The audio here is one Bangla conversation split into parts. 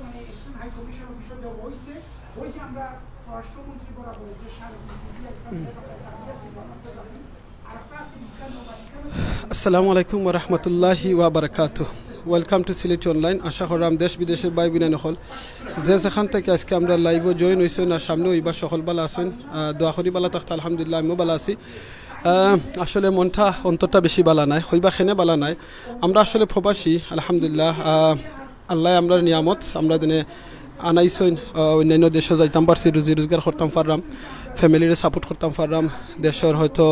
মানে এশিয়ান হাই কমিশন অফিসার যে হইছে ওই যে আমরা রাষ্ট্রমন্ত্রী বরাবর যে আসসালামু আলাইকুম ওয়া রাহমাতুল্লাহি ওয়া বারাকাতুহু। Welcome to Sylheti online. আশা করাম দেশ বিদেশের ভাই বোনেরা হল যে যেখান থেকে আজকে আমরা লাইভে জয়েন হয়েছেন আর সামনে ওইবার সকল বালা আছেন, দোয়া করি বালা থাকতে আলহামদুলিল্লাহ আমিও বালা আছি। আসলে মনটা অন্তরটা বেশি বালা নাই, হইবা খেনে বালা নাই। আমরা আসলে প্রবাসী আলহামদুলিল্লাহ, আল্লাহ আমরা নিয়ামত আমরা দিনে আনাইছইন অন্যান্য দেশে যাইতাম পারছি, রুজি রোজগার করতাম পারলাম, ফ্যামিলিরে সাপোর্ট করতাম পারলাম, দেশের হয়তো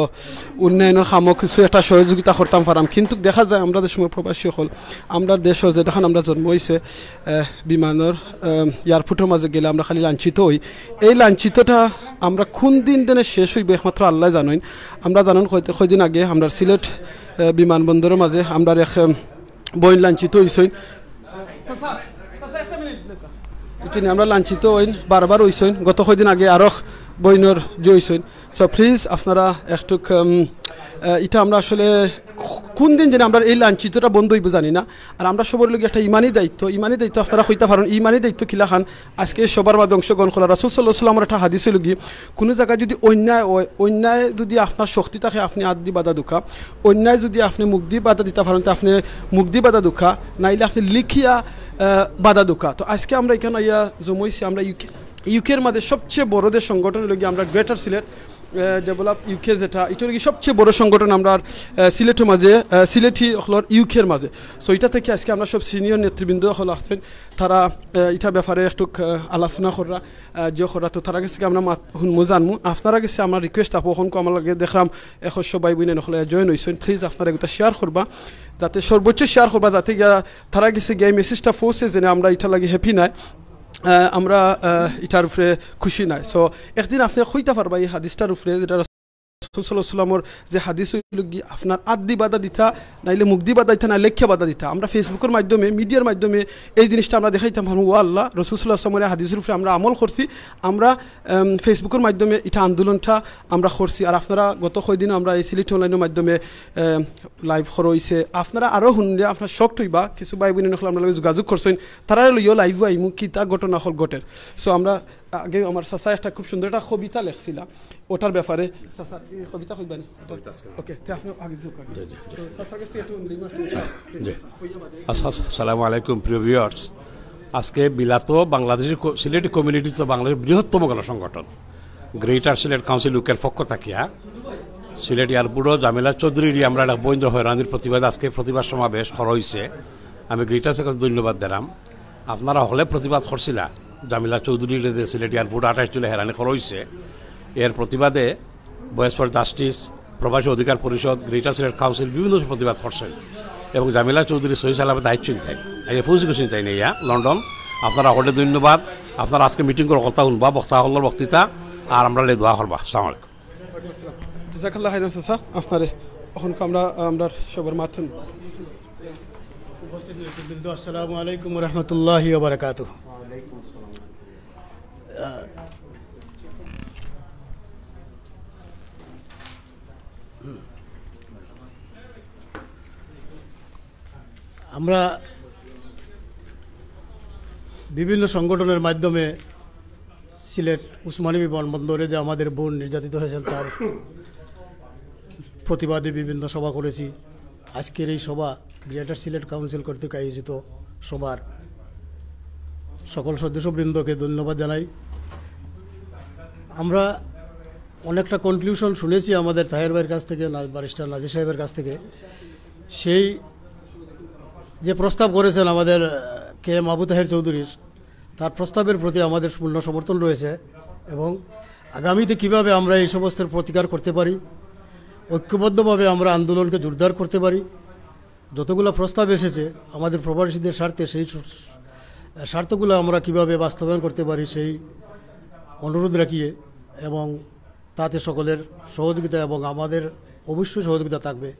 উন্নয়নের কামও কিছু একটা সহযোগিতা করতাম পারলাম। কিন্তু দেখা যায় আমরা যে সময় প্রবাসী হল আমরা দেশের যেটাখান আমরা জন্ম হয়েছে বিমানের এয়ারপোর্টের মাঝে গেলে আমরা খালি লাঞ্ছিত হই। এই লাঞ্ছিতটা আমরা কোন দিন দিনে শেষ হইবে একমাত্র আল্লাহ জানেন। আমরা জানেন কয়দিন আগে আমরা সিলেট বিমানবন্দরের মাঝে আমরা এক বইন লাঞ্ছিত হইছইন, আমরা লাঞ্ছিত হইন বারবার হইছইন। গত কয়দিন আগে আরো বইনর যে হইছইন। সো প্লিজ আপনারা একটু এটা আমরা আসলে কোন দিন যেন আমরা এই লাঞ্ছিতটা বন্ধ হইব জানি না। আর আমরা সবার লোক একটা ইমানি দায়িত্ব আপনারা হইতে পারেন। ইমানি দায়িত্ব কিলা খান আজকে সবার মাঝে অংশগ্রহণ করা। রাসূল সাল্লাল্লাহু আলাইহি ওয়াসাল্লামের একটা হাদিস হইল কি, কোনো জায়গায় যদি অন্যায় যদি আপনার শক্তি থাকে আপনি হাত দি বাধা দুঃখা, অন্যায় যদি আপনি মুখ দিয়ে বাধা দিতে পারেন তো আপনি মুখ দিয়ে বাধা দুঃখা, নাইলে আপনি লিখিয়া বাধা দুঃখা। তো আজকে আমরা এখানে জমইছি আমরা ইউকের মাঝে সবচেয়ে বড় যে সংগঠন হলো আমরা গ্রেটার সিলেট ডেভেলপ ইউকে, যেটা এটা হলো সবচেয়ে বড় সংগঠন আমরা সিলেটের মাঝে, সিলেটি হলর ইউকের মাঝে। সো এটা থেকে আজকে আমরা সব সিনিয়র নেতৃবৃন্দ হল আসছেন, তারা এটা ব্যাপারে একটু আলোচনা করা যে করা। তো তারা কাছে আমরা শুনবো জানবো। আপনারা কাছে আমার রিকোয়েস্ট আপো এখন আমার লাগে দেখলাম এখন সবাই বইনে নকলে জয়েন হয়েছেন, প্লিজ আপনারা এটা শেয়ার করবা, যাতে সর্বোচ্চ শেয়ার করবা, যাতে তারা গেছে গিয়ে মেসেজটা পৌঁছে যে আমরা এটা লাগে হ্যাপি নাই, আমরা এটার উপরে খুশি নাই। সো একদিন আপনি কইতে পারবা এই হাদিসটার উপরে, যেটা রাসূল সাল্লাল্লাহু আলাইহি ওয়াসাল্লামের যে হাদিস হইল কি আপনার আদি বাধা দিতা, নাইলে মুখ দি বাধা দিতা, না লেখ্যা বাধা দিতা। আমরা ফেসবুকের মাধ্যমে মিডিয়ার মাধ্যমে এই জিনিসটা আমরা দেখাইতাম পারবো। ও আল্লাহ, রাসূল সাল্লাল্লাহু আলাইহি ওয়াসাল্লামের হাদিসের উপরে আমরা আমল করছি, আমরা ফেসবুকের মাধ্যমে এটা আন্দোলনটা আমরা করছি। আর আপনারা গত কয়দিন আমরা এই সিলেটি অনলাইনের মাধ্যমে লাইভ করা হয়েছে, আপনারা আরও শুনলে আপনার শক্ত হইবা। কিছু ভাই বোন নকল আপনার যোগাযোগ করছেন, তারা লইও লাইভ আইমু কি তা ঘটনা হল ঘটের। সো আমরা আগে আমার চাচা একটা খুব সুন্দর একটা কবিতা লেখছিলাম ওটার ব্যাপারে। চাচা কবিতা কইবানি? ওকে, আপনি আগে আসসালামু আলাইকুম প্রিয় ভিউয়ার্স। আজকে বিলাত বাংলাদেশের সিলেটি কমিউনিটি তো বাংলাদেশের বৃহত্তম গণসংগঠন গ্রেটার সিলেট কাউন্সিল উকের পক্ষ থাকিয়া সিলেট এয়ারপোর্টও জামিলা চৌধুরীর আমরা একটা বৈধ হয়রানির প্রতিবাদ আজকে প্রতিবাদ সমাবেশ করা হয়েছে। আমি গ্রেটার কাছে ধন্যবাদ দিলাম। আপনারা হলে প্রতিবাদ করছিলা জামিলা চৌধুরীর যে সিলেট এয়ারপোর্ট 28 জুলাই হেরানি করা হয়েছে, এর প্রতিবাদে ভয়েস ফর জাস্টিস, প্রবাসী অধিকার পরিষদ, গ্রেটার সিলেট কাউন্সিল বিভিন্ন প্রতিবাদ করছেন। এবং জামিলা চৌধুরী সহি সালামে দায়িত্ব চিন্তায় এই ফৌজিকে চিন্তায় নেই লন্ডন। আপনারা হলে ধন্যবাদ। আপনারা আজকে মিটিং করে কথা শুনবা, বক্তা হলের বক্তৃতা, আর আমরা দোয়া করবা। আসসালামু আলাইকুম। জাযাকাল্লাহু খাইরান চাচা, আপনারে এখন আমরা সবার মাথুন উপস্থিত নেতৃবৃন্দ, আসসালামু আলাইকুম ওয়া রাহমাতুল্লাহি ওয়া বারাকাতুহু। আমরা বিভিন্ন সংগঠনের মাধ্যমে সিলেট উসমানী বিমানবন্দরে যে আমাদের বোন নির্যাতিত হয়েছেন তার প্রতিবাদে বিভিন্ন সভা করেছি। আজকের এই সভা গ্রেটার সিলেট কাউন্সিল কর্তৃক আয়োজিত সভার সকল সদস্যবৃন্দকে ধন্যবাদ জানাই। আমরা অনেকটা কনক্লুশন শুনেছি আমাদের তাহের ভাইয়ের কাছ থেকে, ব্যারিস্টার নাজির সাহেবের কাছ থেকে। সেই যে প্রস্তাব করেছেন আমাদের কে এম আবু তাহের চৌধুরী, তার প্রস্তাবের প্রতি আমাদের পূর্ণ সমর্থন রয়েছে। এবং আগামীতে কিভাবে আমরা এই সমস্ত প্রতিকার করতে পারি, ঐক্যবদ্ধভাবে আমরা আন্দোলনকে জোরদার করতে পারি, যতগুলো প্রস্তাব এসেছে আমাদের প্রবাসীদের স্বার্থে, সেই স্বার্থগুলো আমরা কিভাবে বাস্তবায়ন করতে পারি সেই অনুরোধ রাখিয়ে, এবং তাতে সকলের সহযোগিতা এবং আমাদের অবশ্যই সহযোগিতা থাকবে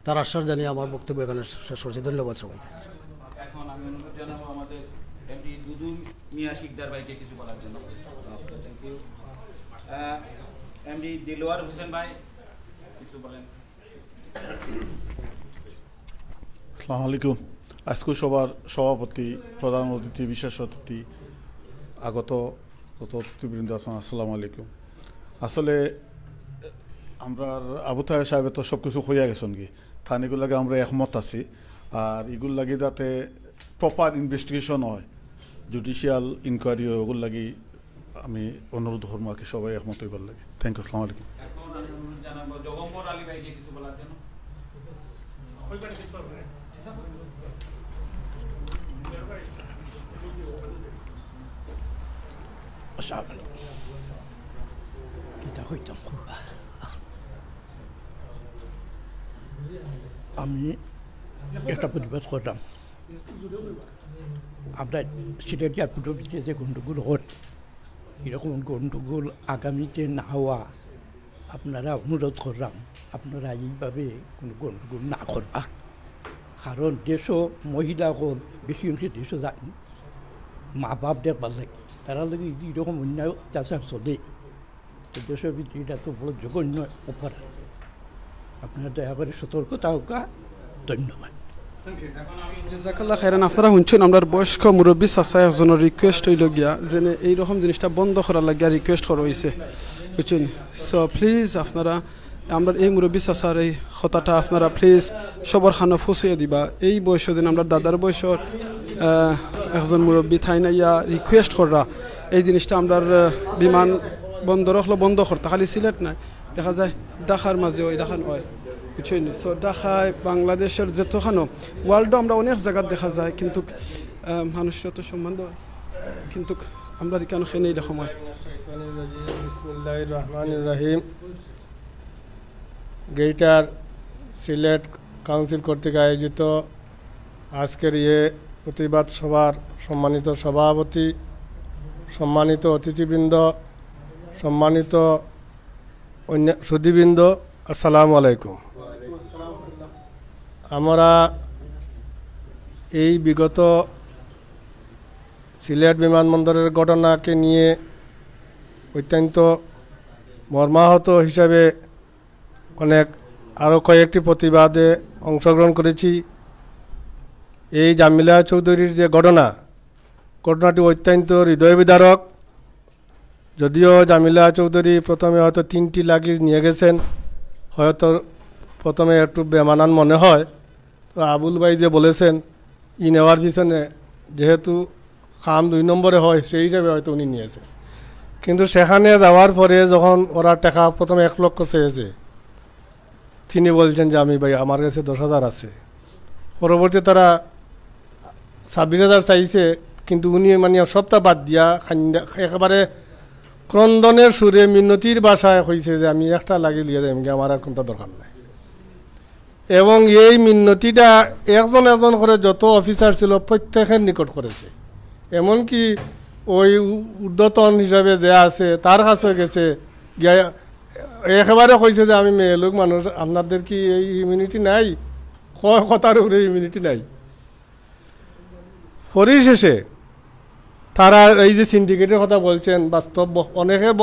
তার আশ্বাস জানিয়ে আমার বক্তব্য এখানে শেষ করছি। ধন্যবাদ সবাইকে। এখন আমি অনুরোধ জানাবো আমাদের এমডি দুদু মিয়া শিকদার ভাইকে কিছু বলার জন্য। Thank you. MD Dilwar Hossain ভাই কিছু বলেন। আসসালামু আলাইকুম। আজকে সবার সভাপতি, প্রধান অতিথি, বিশেষ অতিথি, আগত যত অতিথিবৃন্দ আছেন, আসসালামু আলাইকুম। আসলে আমরা আবু তাহের সাহেব তো সব কিছু হইয়া গেছেন কি, থান এগুলো লাগে আমরা একমত আছি। আর এগুলো লাগি যাতে প্রপার ইনভেস্টিগেশন হয়, জুডিশিয়াল ইনকোয়ারি হয়, ওগুলো লাগি আমি অনুরোধ করবো আর কি সবাই একমত হইবার লাগে। থ্যাংক ইউ, আসসালামু আলাইকুম। এখন আমি অনুরোধ জানাবো জগম্বর আলী ভাইকে কিছু বলার জন্য। আমি একটা প্রতিবাদ করলাম, আমরা সিলেট এয়ারপোর্টের ভিতরে যে গণ্ডগোল হয়, এরকম গণ্ডগোল আগামীতে না হওয়া আপনারা অনুরোধ করলাম, আপনারা এইভাবে কোনো গণ্ডগোল না করবা। কারণ দেশও মহিলা হল বেশি অংশে দেশও যায় মা বাপ দেখবার লাগে, তারা লাগে এরকম অন্যায় অত্যাচার চলে, তো দেশের ভিতরে এটা তো বড় জঘন্য অপরাধ। আপনারা দয়া করে সতর্কতা হোকা। ধন্যবাদ। জাজাকাল্লাহ খাইরান। আপনারা শুনছেন আমরা বয়স্ক মুরব্বী চাচা একজনের রিকোয়েস্ট হইল গিয়া যেন এইরকম জিনিসটা বন্ধ করার লাগিয়া রিকোয়েস্ট করা হয়েছে, বুঝছেন। সো প্লিজ আপনারা আমরা এই মুরব্বী চাচার এই কথাটা আপনারা প্লিজ সবার খানা ফুসিয়ে দিবা। এই বয়সের দিন আমরা দাদার বয়সের একজন মুরব্বী থাই না ইয়া রিকোয়েস্ট করা এই জিনিসটা আমরা বিমান বন্দর হলো বন্ধ করতে, খালি সিলেট নাই, দেখা যায় ঢাকার মাঝে ওই দেখান হয়, বুঝছেন। সো ঢাকায় বাংলাদেশের যেতখানো ওয়ার্ল্ডও আমরা অনেক জায়গা দেখা যায়, কিন্তু মানুষরা তো সম্মান দেওয়া, কিন্তু আমরা কেন খেয়ে দেখা হয়। বিসমিল্লাহির রহমানির রহিম। গ্রেটার সিলেট কাউন্সিল কর্তৃক আয়োজিত আজকের প্রতিবাদ সভার সম্মানিত সভাপতি, সম্মানিত অতিথিবৃন্দ, সম্মানিত অন্য সুধীবৃন্দ, আসসালামু আলাইকুম। আমরা এই বিগত সিলেট বিমানবন্দরের ঘটনাকে নিয়ে অত্যন্ত মর্মাহত হিসাবে অনেক আরও কয়েকটি প্রতিবাদে অংশগ্রহণ করেছি। এই জামিলা চৌধুরীর যে ঘটনাটি অত্যন্ত হৃদয়বিদারক। যদিও জামিলা চৌধুরী প্রথমে হয়তো 3টি লাগেজ নিয়ে গেছেন, হয়তো প্রথমে একটু বেমানান মনে হয়, তো আবুল ভাই যে বলেছেন ই নেওয়ার পিছনে যেহেতু খাম 2 নম্বরে হয় সেই হিসাবে হয়তো উনি নিয়েছে। কিন্তু সেখানে যাওয়ার পরে যখন ওরা টাকা প্রথমে 1 লক্ষ চেয়েছে, তিনি বলছেন যে আমি ভাই আমার কাছে 10,000 আছে। পরবর্তী তারা 26,000 চাইছে, কিন্তু উনি মানে সবটা বাদ দিয়া একেবারে ক্রন্দনের সুরে মিনতির ভাষায় কইছে যে আমি একটা লাগিয়ে দিয়ে যাই, আমার আর কোনটা দরকার নাই। এবং এই মিনতিটা একজন করে যত অফিসার ছিল প্রত্যেকের নিকট করেছে, এমনকি ওই ঊর্ধ্বতন হিসাবে যে আছে তার কাছে গেছে গিয়া একেবারে কইছে যে আমি মেয়ে লোক মানুষ, আপনাদের কি এই ইমিউনিটি নাই? কথার উপরে ইমিউনিটি নাই। পরিশেষে তারা এই যে সিন্ডিকেটের কথা বলছেন, বাস্তব অনেকের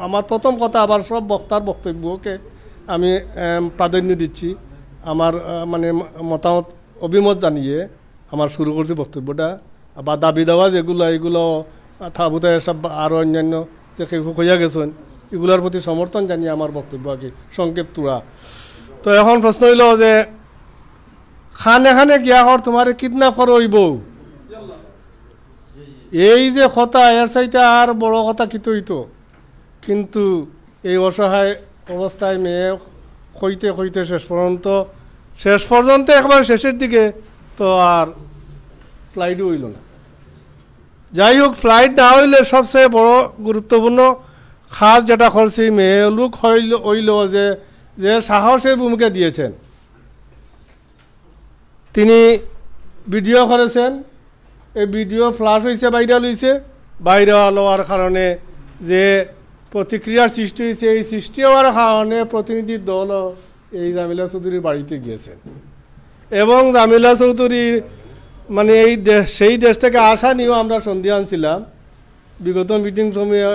আমার প্রথম কথা, আবার সব বক্তার বক্তব্যকে আমি প্রাধান্য দিচ্ছি, আমার মানে মতামত অভিমত জানিয়ে আমার শুরু করছি বক্তব্যটা। বা দাবি দেওয়া যেগুলো এগুলো থাবুতায় সব আরও অন্যান্য যে হইয়া গেছেন এগুলোর প্রতি সমর্থন জানিয়ে আমার বক্তব্য আগে সংক্ষেপ তুরা। তো এখন প্রশ্ন হইল যে খানে গিয়া হর তোমার কিডন্যাপ করো হইব, এই যে কথা এর চাইতে আর বড় কথা কি হইতো। কিন্তু এই অসহায় অবস্থায় মেয়ে হইতে শেষ পর্যন্ত একবার শেষের দিকে তো আর ফ্লাইটও হইল না। যাই হোক, ফ্লাইট না হইলে সবচেয়ে বড় গুরুত্বপূর্ণ খাস যেটা করছি মেয়ে লোক হইল যে সাহসের ভূমিকা দিয়েছেন। তিনি ভিডিও করেছেন, এই ভিডিও ফ্লাশ হয়েছে, ভাইরাল হওয়ার কারণে যে প্রতিক্রিয়ার সৃষ্টি হয়েছে, এই সৃষ্টি হওয়ার কারণে প্রতিনিধি দল এই জামিলা চৌধুরীর বাড়িতে গিয়েছেন। এবং জামিলা চৌধুরীর মানে এই সেই দেশ থেকে আসা নিয়েও আমরা সন্দেহান ছিলাম। বিগত মিটিং সময়ে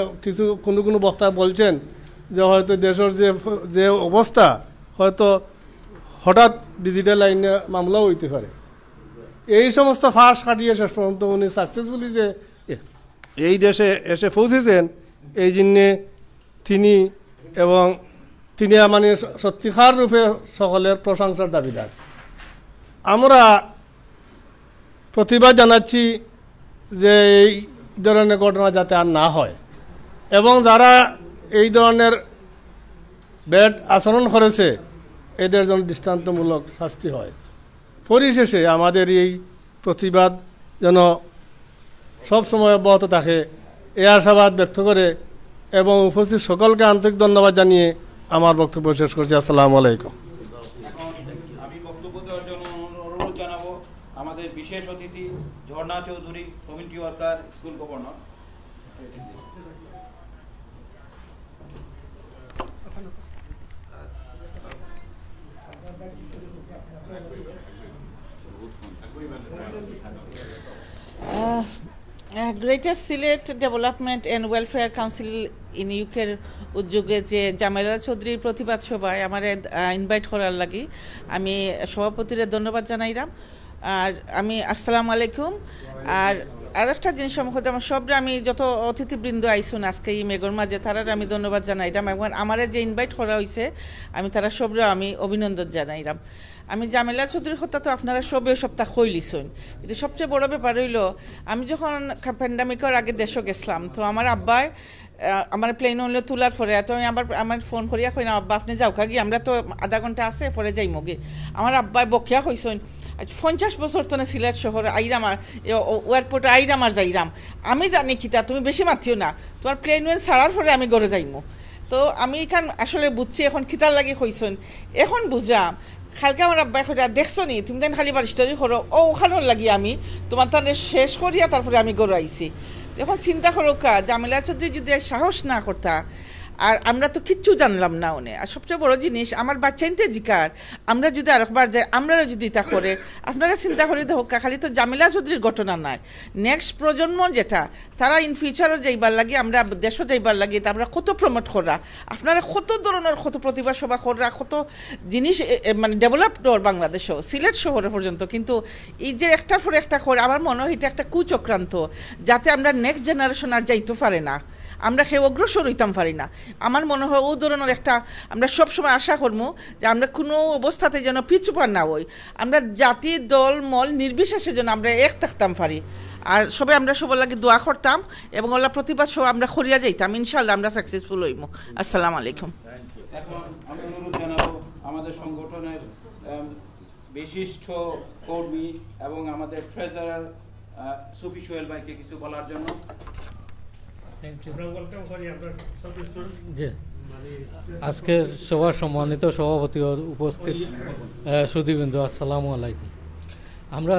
কোনো বক্তা বলছেন যে হয়তো দেশের যে অবস্থা হয়তো হঠাৎ ডিজিটাল আইনে মামলাও হইতে পারে। এই সমস্ত ফাঁস কাটিয়ে শেষ পর্যন্ত উনি সাকসেসফুলি যে এই দেশে এসে পৌঁছেছেন, এই জন্যে তিনি এবং তিনি মানে সত্যিকার রূপে সকলের প্রশংসার দাবিদার। আমরা প্রতিবাদ জানাচ্ছি যে এই ধরনের ঘটনা যাতে আর না হয় এবং যারা এই ধরনের ব্যাড আচরণ করেছে এদের জন্য দৃষ্টান্তমূলক শাস্তি হয়। পরিশেষে আমাদের এই প্রতিবাদ যেন সবসময় অব্যাহত থাকে এই আশাবাদ ব্যক্ত করে এবং উপস্থিত সকলকে আন্তরিক ধন্যবাদ জানিয়ে আমার বক্তব্য শেষ করছি। আসসালামু আলাইকুম। এখন আমি বক্তব্য দেওয়ার জন্য অনুরোধ জানাবো আমাদের বিশেষ অতিথি Jharna Chowdhury, community worker, school governor. Greater Sylhet development and welfare council in ইউকের উদ্যোগে যে জামেলা চৌধুরীর প্রতিবাদ সভায় আমার ইনভাইট করার লাগি আমি সভাপতিরে ধন্যবাদ জানাইলাম। আর আমি আসসালামু আলাইকুম। আর একটা জিনিস সম্পর্কে আমার সবরে আমি যত অতিথিবৃন্দ আইসুন আজকে এই মেঘর মাঝে তারার আমি ধন্যবাদ জানাইলাম এবং আমার যে ইনভাইট করা হয়েছে আমি তারা সবরে আমি অভিনন্দন জানাইলাম। আমি জামেলা চৌধুরীর কথা তো আপনারা সবে সপ্তাহ কইলিছুন, কিন্তু সবচেয়ে বড় ব্যাপার হইল আমি যখন প্যান্ডামিকের আগে দেশও গেছিলাম তো আমার আব্বাই আমার প্লেন হলে তোলার পরে তো আমি আমার ফোন করিয়া কই না আব্বা আপনি যাও কাগি আমরা তো আধা ঘন্টা আছে পরে যাইমগে। আমার আব্বাই বকিয়া কইসুন 50 বছর তো সিলেট শহরে আইরাম আর এয়ারপোর্টে আইরাম আর যাইরাম, আমি জানি কিতা তুমি বেশি মাতিও না, তোমার প্লেন ছাড়ার পরে আমি ঘরে যাইমো। তো আমি এখান আসলে বুঝছি এখন খিতার লাগে কইসুন, এখন বুঝলাম খালকে আমার আব্বাই কইরা দেখছো নি তুমি দেন খালি বারিস্টারি করো ও ওখানেও লাগি আমি তোমার তাদের শেষ করিয়া তারপরে আমি ঘরে আইছি। এখন চিন্তা করো কা জামেলা চৌধুরী যদি সাহস না করতা আর আমরা তো কিচ্ছু জানলাম না ওনে। আর সবচেয়ে বড় জিনিস আমার বাচ্চাইনতে জিকার আমরা যদি আরেকবার যাই আমরাও যদি তা করে আপনারা চিন্তা করে দেখো খালি তো জামেলা চৌধুরীর ঘটনা নাই, নেক্সট প্রজন্ম যেটা তারা ইন ফিউচারও যাইবার লাগে আমরা দেশও যাইবার লাগে তা আমরা কত প্রমোট করা আপনারা কত ধরনের কত প্রতিভা সভা করা কত জিনিস মানে ডেভেলপ ডর বাংলাদেশও সিলেট শহরে পর্যন্ত। কিন্তু এই যে একটার পরে একটা করে আমার মনে হয় এটা একটা কুচক্রান্ত যাতে আমরা নেক্সট জেনারেশন আর যাইতে পারে না, আমরা কেউ অগ্রসর হইতাম পারি না। আমার মনে হয় ও ধরনের একটা আমরা সবসময় আশা করবো যে আমরা কোনো অবস্থাতে যেন পিছুপার না হই, আমরা জাতি দল মল নির্বিশেষে যেন আমরা এক থাকতাম পারি। আর সবাই আমরা সবার লাগে দোয়া করতাম এবং ওলা প্রতিবাদ সব আমরা করিয়া যাইতাম, ইনশাল্লাহ আমরা সাকসেসফুল হইব। আসসালামু আলাইকুম। এখন আমি অনুরোধ জানাবো আমাদের সংগঠনের বিশিষ্ট কর্মী এবং আমাদের ট্রেজারার সুফি সোহেল ভাইকে কিছু বলার জন্য। আজকের সভার সম্মানিত সভাপতি উপস্থিত সুধীবৃন্দ আসসালামু আলাইকুম। আমরা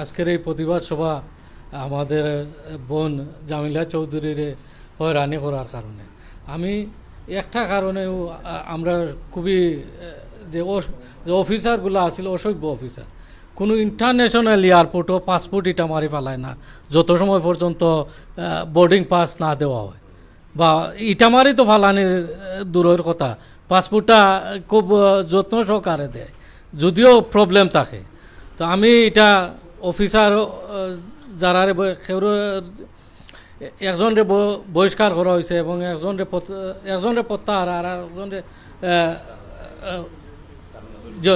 আজকের এই প্রতিবাদ সভা আমাদের বোন জামিলা চৌধুরীর হয়রানি করার কারণে আমি একটা কারণেও আমরা খুবই যে অফিসারগুলো আছিল অসভ্য অফিসার, কোনো ইন্টারন্যাশনাল এয়ারপোর্টও পাসপোর্ট এটা মারি ফেলায় না যত সময় পর্যন্ত বোর্ডিং পাস না দেওয়া হয়, বা ইটামারি তো ফালানির দূরের কথা পাসপোর্টটা খুব যত্ন সহকারে দেয় যদিও প্রবলেম থাকে। তো আমি এটা অফিসার যারা একজনরে বহিষ্কার করা হয়েছে এবং একজনরে প্রত্যাহার আর একজনরে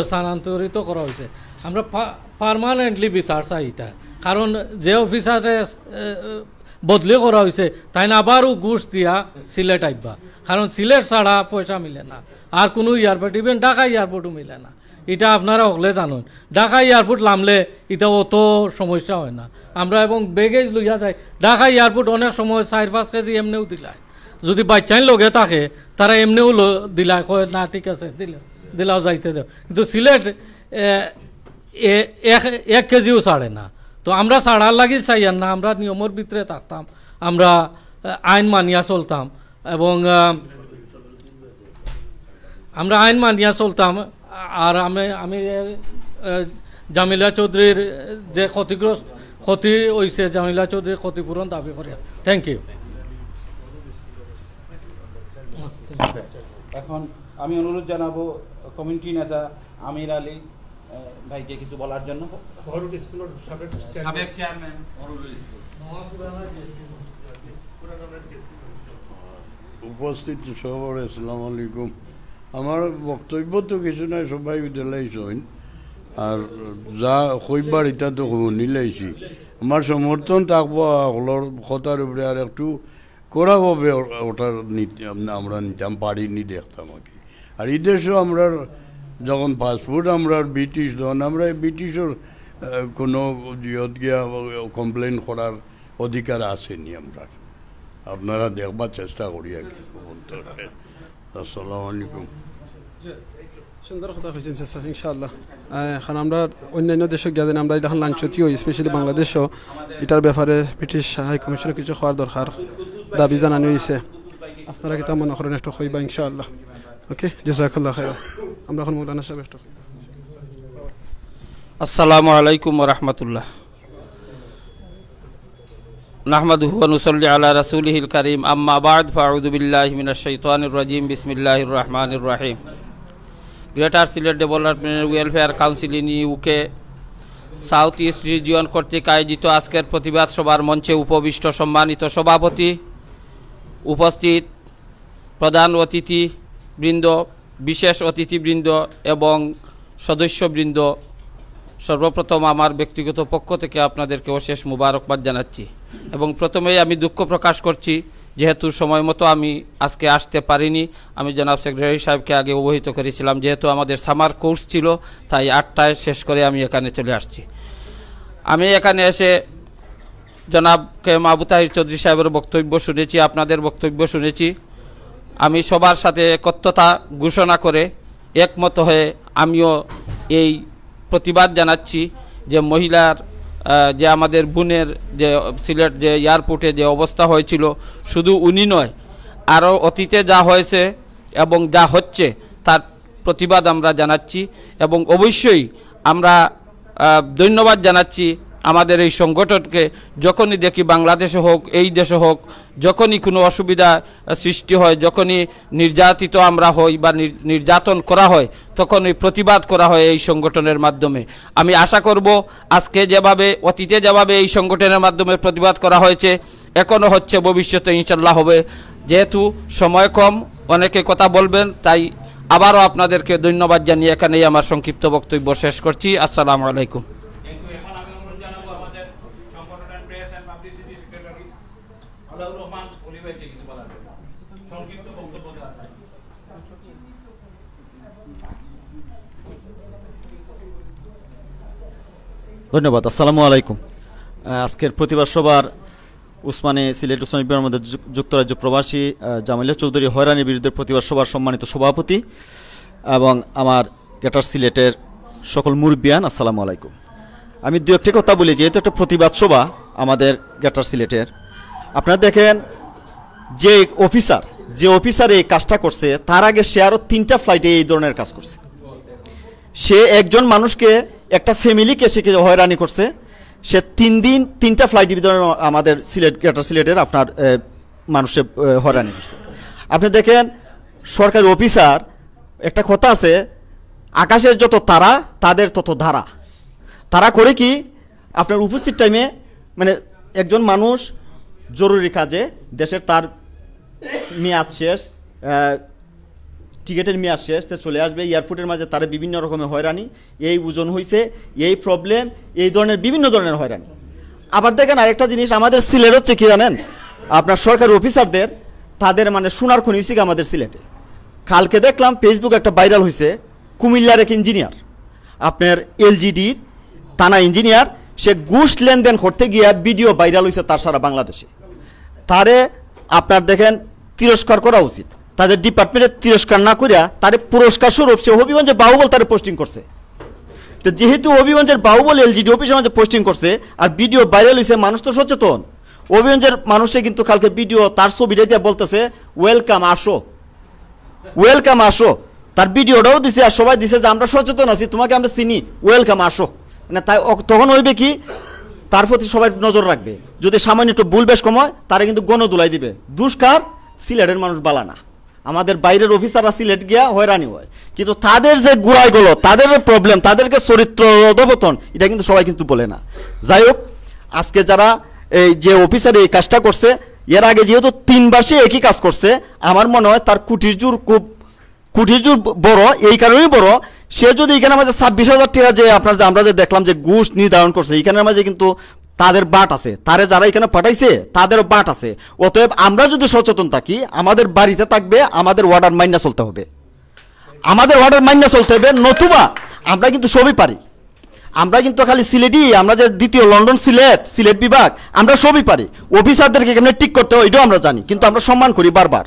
স্থানান্তরিত করা হয়েছে। আমরা পারমানেন্টলি বিচার চাই এটা, কারণ যে অফিসারে বদলি করা হয়েছে তাই না আবারও ঘুষ দিয়া সিলেট আইবা, কারণ সিলেট ছাড়া পয়সা মিলে না আর কোনো এয়ারপোর্ট ইভেন ঢাকা এয়ারপোর্টও মিলে না, এটা আপনারা হলে জানুন। ঢাকা এয়ারপোর্ট নামলে এটা অত সমস্যা হয় না, আমরা এবং বেগেজ লইয়া যাই। ঢাকা এয়ারপোর্ট অনেক সময় 4-5 কেজি এমনিও দিলায়, যদি বাচ্চাই লগে থাকে তারা এমনিও দিলায় কয় না ঠিক আছে দিলাও যাইতে দেও, কিন্তু সিলেট 1 কেজিও ছাড়ে না। তো আমরা ছাড়ার লাগি চাই না, আমরা নিয়মের ভিতরে থাকতাম, আমরা আইন মানিয়া চলতাম এবং আমরা আইন মানিয়া চলতাম। আর আমি জামিলা চৌধুরীর যে ক্ষতি হয়েছে জামিলা চৌধুরীর ক্ষতিপূরণ দাবি করি। Thank you. এখন আমি অনুরোধ জানাবো কমিউনিটি নেতা আমির আলী ভাইকে কিছু বলার জন্য। সাবেক চেয়ারম্যান উপস্থিত সবার আসসালামু আলাইকুম। আমার বক্তব্য তো কিছু নাই, সবাই দিলাইছেন আর যা কইবার এটা তো নিলাইছি। আমার সমর্থন থাকবো হলোর কথার উপরে আর একটু কড়াভাবে ওটার আমরা নিতাম পারিনি দেখতাম আর কি। আর এই দেশেও আমরা যখন পাসপোর্ট আমরা ব্রিটিশ তখন আমরা ব্রিটিশের কোনো জিয়ত গিয়া কমপ্লেন করার অধিকার আসেনি আমরা। আপনারা দেখবার চেষ্টা করি আর কি। আসসালামু আলাইকুম। সুন্দর কথা কইছেন স্যার, ইনশাআল্লাহ। এখন আমরা অন্যান্য দেশে গিয়ে আমরা এখন লাঞ্ছতি হই, স্পেশালি বাংলাদেশও এটার ব্যাপারে ব্রিটিশ হাই কমিশনের কিছু হওয়ার দরকার দাবি জানানো হয়েছে। আপনারা কি তা মনে করেন একটু কইবা ইনশাআল্লাহ। ওকে, জাযাকাল্লাহ খাইর। আমরা এখন মৌলানা সাহেব একটু। আসসালামু আলাইকুম ওয়া রাহমাতুল্লাহ। নাহমাদুহু ওয়া নুসাল্লি আলা রাসূলিহিল কারীম, আম্মা বা'দ, ফাআউযু বিল্লাহি মিনাশ শাইতানির রাজীম, বিসমিল্লাহির রহমানির রহিম। Greater Sylhet development welfare council in UK south east region কর্তৃক আয়োজিত আজকের প্রতিবাদ সভার মঞ্চে উপবিষ্ট সম্মানিত সভাপতি, উপস্থিত প্রধান অতিথিবৃন্দ, বিশেষ অতিথিবৃন্দ এবং সদস্যবৃন্দ, সর্বপ্রথম আমার ব্যক্তিগত পক্ষ থেকে আপনাদেরকে অশেষ মুবারকবাদ জানাচ্ছি এবং প্রথমেই আমি দুঃখ প্রকাশ করছি যেহেতু সময় মতো আমি আজকে আসতে পারিনি। আমি জনাব সেক্রেটারি সাহেবকে আগে অবহিত করেছিলাম, যেহেতু আমাদের সামার কোর্স ছিল তাই 8টায় শেষ করে আমি এখানে চলে আসছি। আমি এখানে এসে জনাব কে আবু তাহির চৌধুরী সাহেবের বক্তব্য শুনেছি, আপনাদের বক্তব্য শুনেছি। আমি সবার সাথে একত্রতা ঘোষণা করে একমত হয়ে আমিও এই প্রতিবাদ জানাচ্ছি যে মহিলার যে আমাদের বোনের যে সিলেট যে এয়ারপোর্টে যে অবস্থা হয়েছিল, শুধু উনি নয় আরও অতীতে যা হয়েছে এবং যা হচ্ছে তার প্রতিবাদ আমরা জানাচ্ছি এবং অবশ্যই আমরা ধন্যবাদ জানাচ্ছি আমাদের এই সংগঠনকে। যখনই দেখি বাংলাদেশে হোক এই দেশে হোক, যখনই কোনো অসুবিধা সৃষ্টি হয়, যখনই নির্যাতিত আমরা হই বা নির্যাতন করা হয়, তখনই প্রতিবাদ করা হয় এই সংগঠনের মাধ্যমে। আমি আশা করব আজকে যেভাবে অতীতে যেভাবে এই সংগঠনের মাধ্যমে প্রতিবাদ করা হয়েছে, এখনও হচ্ছে, ভবিষ্যতে ইনশাল্লাহ হবে। যেহেতু সময় কম, অনেকে কথা বলবেন, তাই আবারও আপনাদেরকে ধন্যবাদ জানিয়ে এখানেই আমার সংক্ষিপ্ত বক্তব্য শেষ করছি। আসসালামু আলাইকুম। ধন্যবাদ। আসসালামু আলাইকুম। আজকের প্রতিবাদ সভার সিলেট উসমানী বিভাগের মধ্যে যুক্তরাজ্য প্রবাসী জামিলা চৌধুরী হয়রানির বিরুদ্ধে প্রতিবাদ সভার সম্মানিত সভাপতি এবং আমার গ্রেটার সিলেটের সকল মুরব্বিয়ান, আসসালামু আলাইকুম। আমি দু একটি কথা বলি, যেহেতু একটা প্রতিবাদ সভা আমাদের গ্রেটার সিলেটের। আপনারা দেখেন যে অফিসার এই কাজটা করছে, তার আগে সে আরও 3টা ফ্লাইটে এই ধরনের কাজ করছে। সে একজন মানুষকে, একটা ফ্যামিলিকে সে হয়রানি করছে। সে 3 দিন 3টা ফ্লাইট আমাদের সিলেট গ্রেটার সিলেটের আপনার মানুষকে হয়রানি করছে। আপনি দেখেন সরকারি অফিসার, একটা কথা আছে, আকাশের যত তারা তাদের তত ধারা। তারা করে কি আপনার উপস্থিত টাইমে, মানে একজন মানুষ জরুরি কাজে দেশের তার মেয়াদ শেষ, টিকিটের মেয়াদ শেষ, সে চলে আসবে, এয়ারপোর্টের মাঝে তারা বিভিন্ন রকমের হয়রানি, এই ওজন হয়েছে, এই প্রবলেম, এই ধরনের বিভিন্ন ধরনের হয়রানি। আবার দেখেন আরেকটা জিনিস, আমাদের সিলেট হচ্ছে কি জানেন, আপনার সরকারি অফিসারদের তাদের মানে সোনার খনি হয়েছে আমাদের সিলেটে। কালকে দেখলাম ফেসবুক একটা ভাইরাল হয়েছে, কুমিল্লার এক ইঞ্জিনিয়ার, আপনার এলজিডির থানা ইঞ্জিনিয়ার, সে ঘুষ লেনদেন করতে গিয়ে ভিডিও ভাইরাল হয়েছে তার সারা বাংলাদেশে। তারে আপনার দেখেন তিরস্কার করা উচিত, তাদের ডিপার্টমেন্টের তিরস্কার না করিয়া তারে পুরস্কার স্বরূপ সে হবিগঞ্জে বাহুবল তারে পোস্টিং করছে। তো যেহেতু হবিগঞ্জের বাহুবল এলজিডি অফিসের মাঝে পোস্টিং করছে আর ভিডিও ভাইরাল হয়েছে, মানুষ তো সচেতন। হবিগঞ্জের মানুষে কিন্তু কালকে ভিডিও তার ছবিটা দিয়ে বলতেছে ওয়েলকাম আসো, ওয়েলকাম আসো, তার ভিডিওটাও দিছে আর সবাই দিছে যে আমরা সচেতন আছি, তোমাকে আমরা চিনি, ওয়েলকাম আসো। মানে তাই তখন হইবে কি, তার প্রতি সবাই নজর রাখবে। যদি সামান্য একটু ভুল বেশ কম হয়, তারা কিন্তু গণদুলাই দিবে। দুষ্কার সিলেটের মানুষ বালা না, আমাদের বাইরের অফিসাররা সিলেট গিয়া হয়রানি হয়, কিন্তু তাদের যে গুড়াইগুলো, তাদের প্রবলেম, তাদেরকে চরিত্র অধপতন, এটা কিন্তু সবাই কিন্তু বলে না। যাই হোক, আজকে যারা এই যে অফিসার এই কাজটা করছে, এর আগে যেহেতু 3 বার সে একই কাজ করছে, আমার মনে হয় তার কুটির জোর খুব বড়, এই কারণেই বড়। সে যদি এখানে মাঝে 26,000 টাকা যে আমরা যে দেখলাম যে ঘুষ নির্ধারণ করছে, এখানের মাঝে কিন্তু তাদের বাট আছে, তারে যারা এখানে পাঠাইছে তাদেরও বাট আছে। অতএব আমরা যদি সচেতন থাকি, আমাদের বাড়িতে থাকবে, আমাদের অর্ডার মাইনা চলতে হবে, আমাদের অর্ডার মাইনা চলতে হবে, নতুবা আমরা কিন্তু সবই পারি। আমরা কিন্তু খালি সিলেটই, আমরা যে দ্বিতীয় লন্ডন সিলেট বিভাগ, আমরা সবই পারি। অফিসারদেরকে কেমনে ঠিক করতে হয় এটাও আমরা জানি, কিন্তু আমরা সম্মান করি, বারবার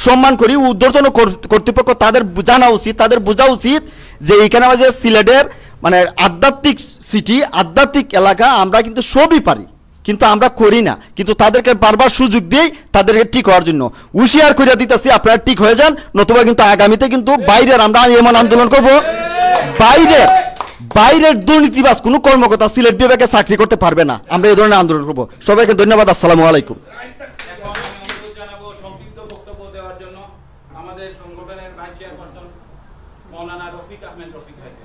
সম্মান করি। ঊর্ধ্বতন কর্তৃপক্ষ তাদের জানা উচিত, তাদের বোঝা উচিত যে এইখানে আমাদের সিলেটের মানে আধ্যাত্মিক সিটি, আধ্যাত্মিক এলাকা, আমরা কিন্তু সবই পারি, কিন্তু আমরা করি না। কিন্তু তাদেরকে বারবার সুযোগ দিই তাদেরকে ঠিক হওয়ার জন্য। হুঁশিয়ার করে দিতেছি, আপনারা ঠিক হয়ে যান, নতুবা কিন্তু আগামীতে কিন্তু বাইরের আমরা এমন আন্দোলন করব, বাইরের দুর্নীতিবাজ কোনো কর্মকর্তা সিলেট বিভাগে চাকরি করতে পারবে না। আমরা এই ধরনের আন্দোলন করব। সবাইকে ধন্যবাদ। আসসালামু আলাইকুম। আমাদের সংগঠনের ভাইস চেয়ারপারসন মৌলানা রফিক আহমেদ রফিক ভাইকে।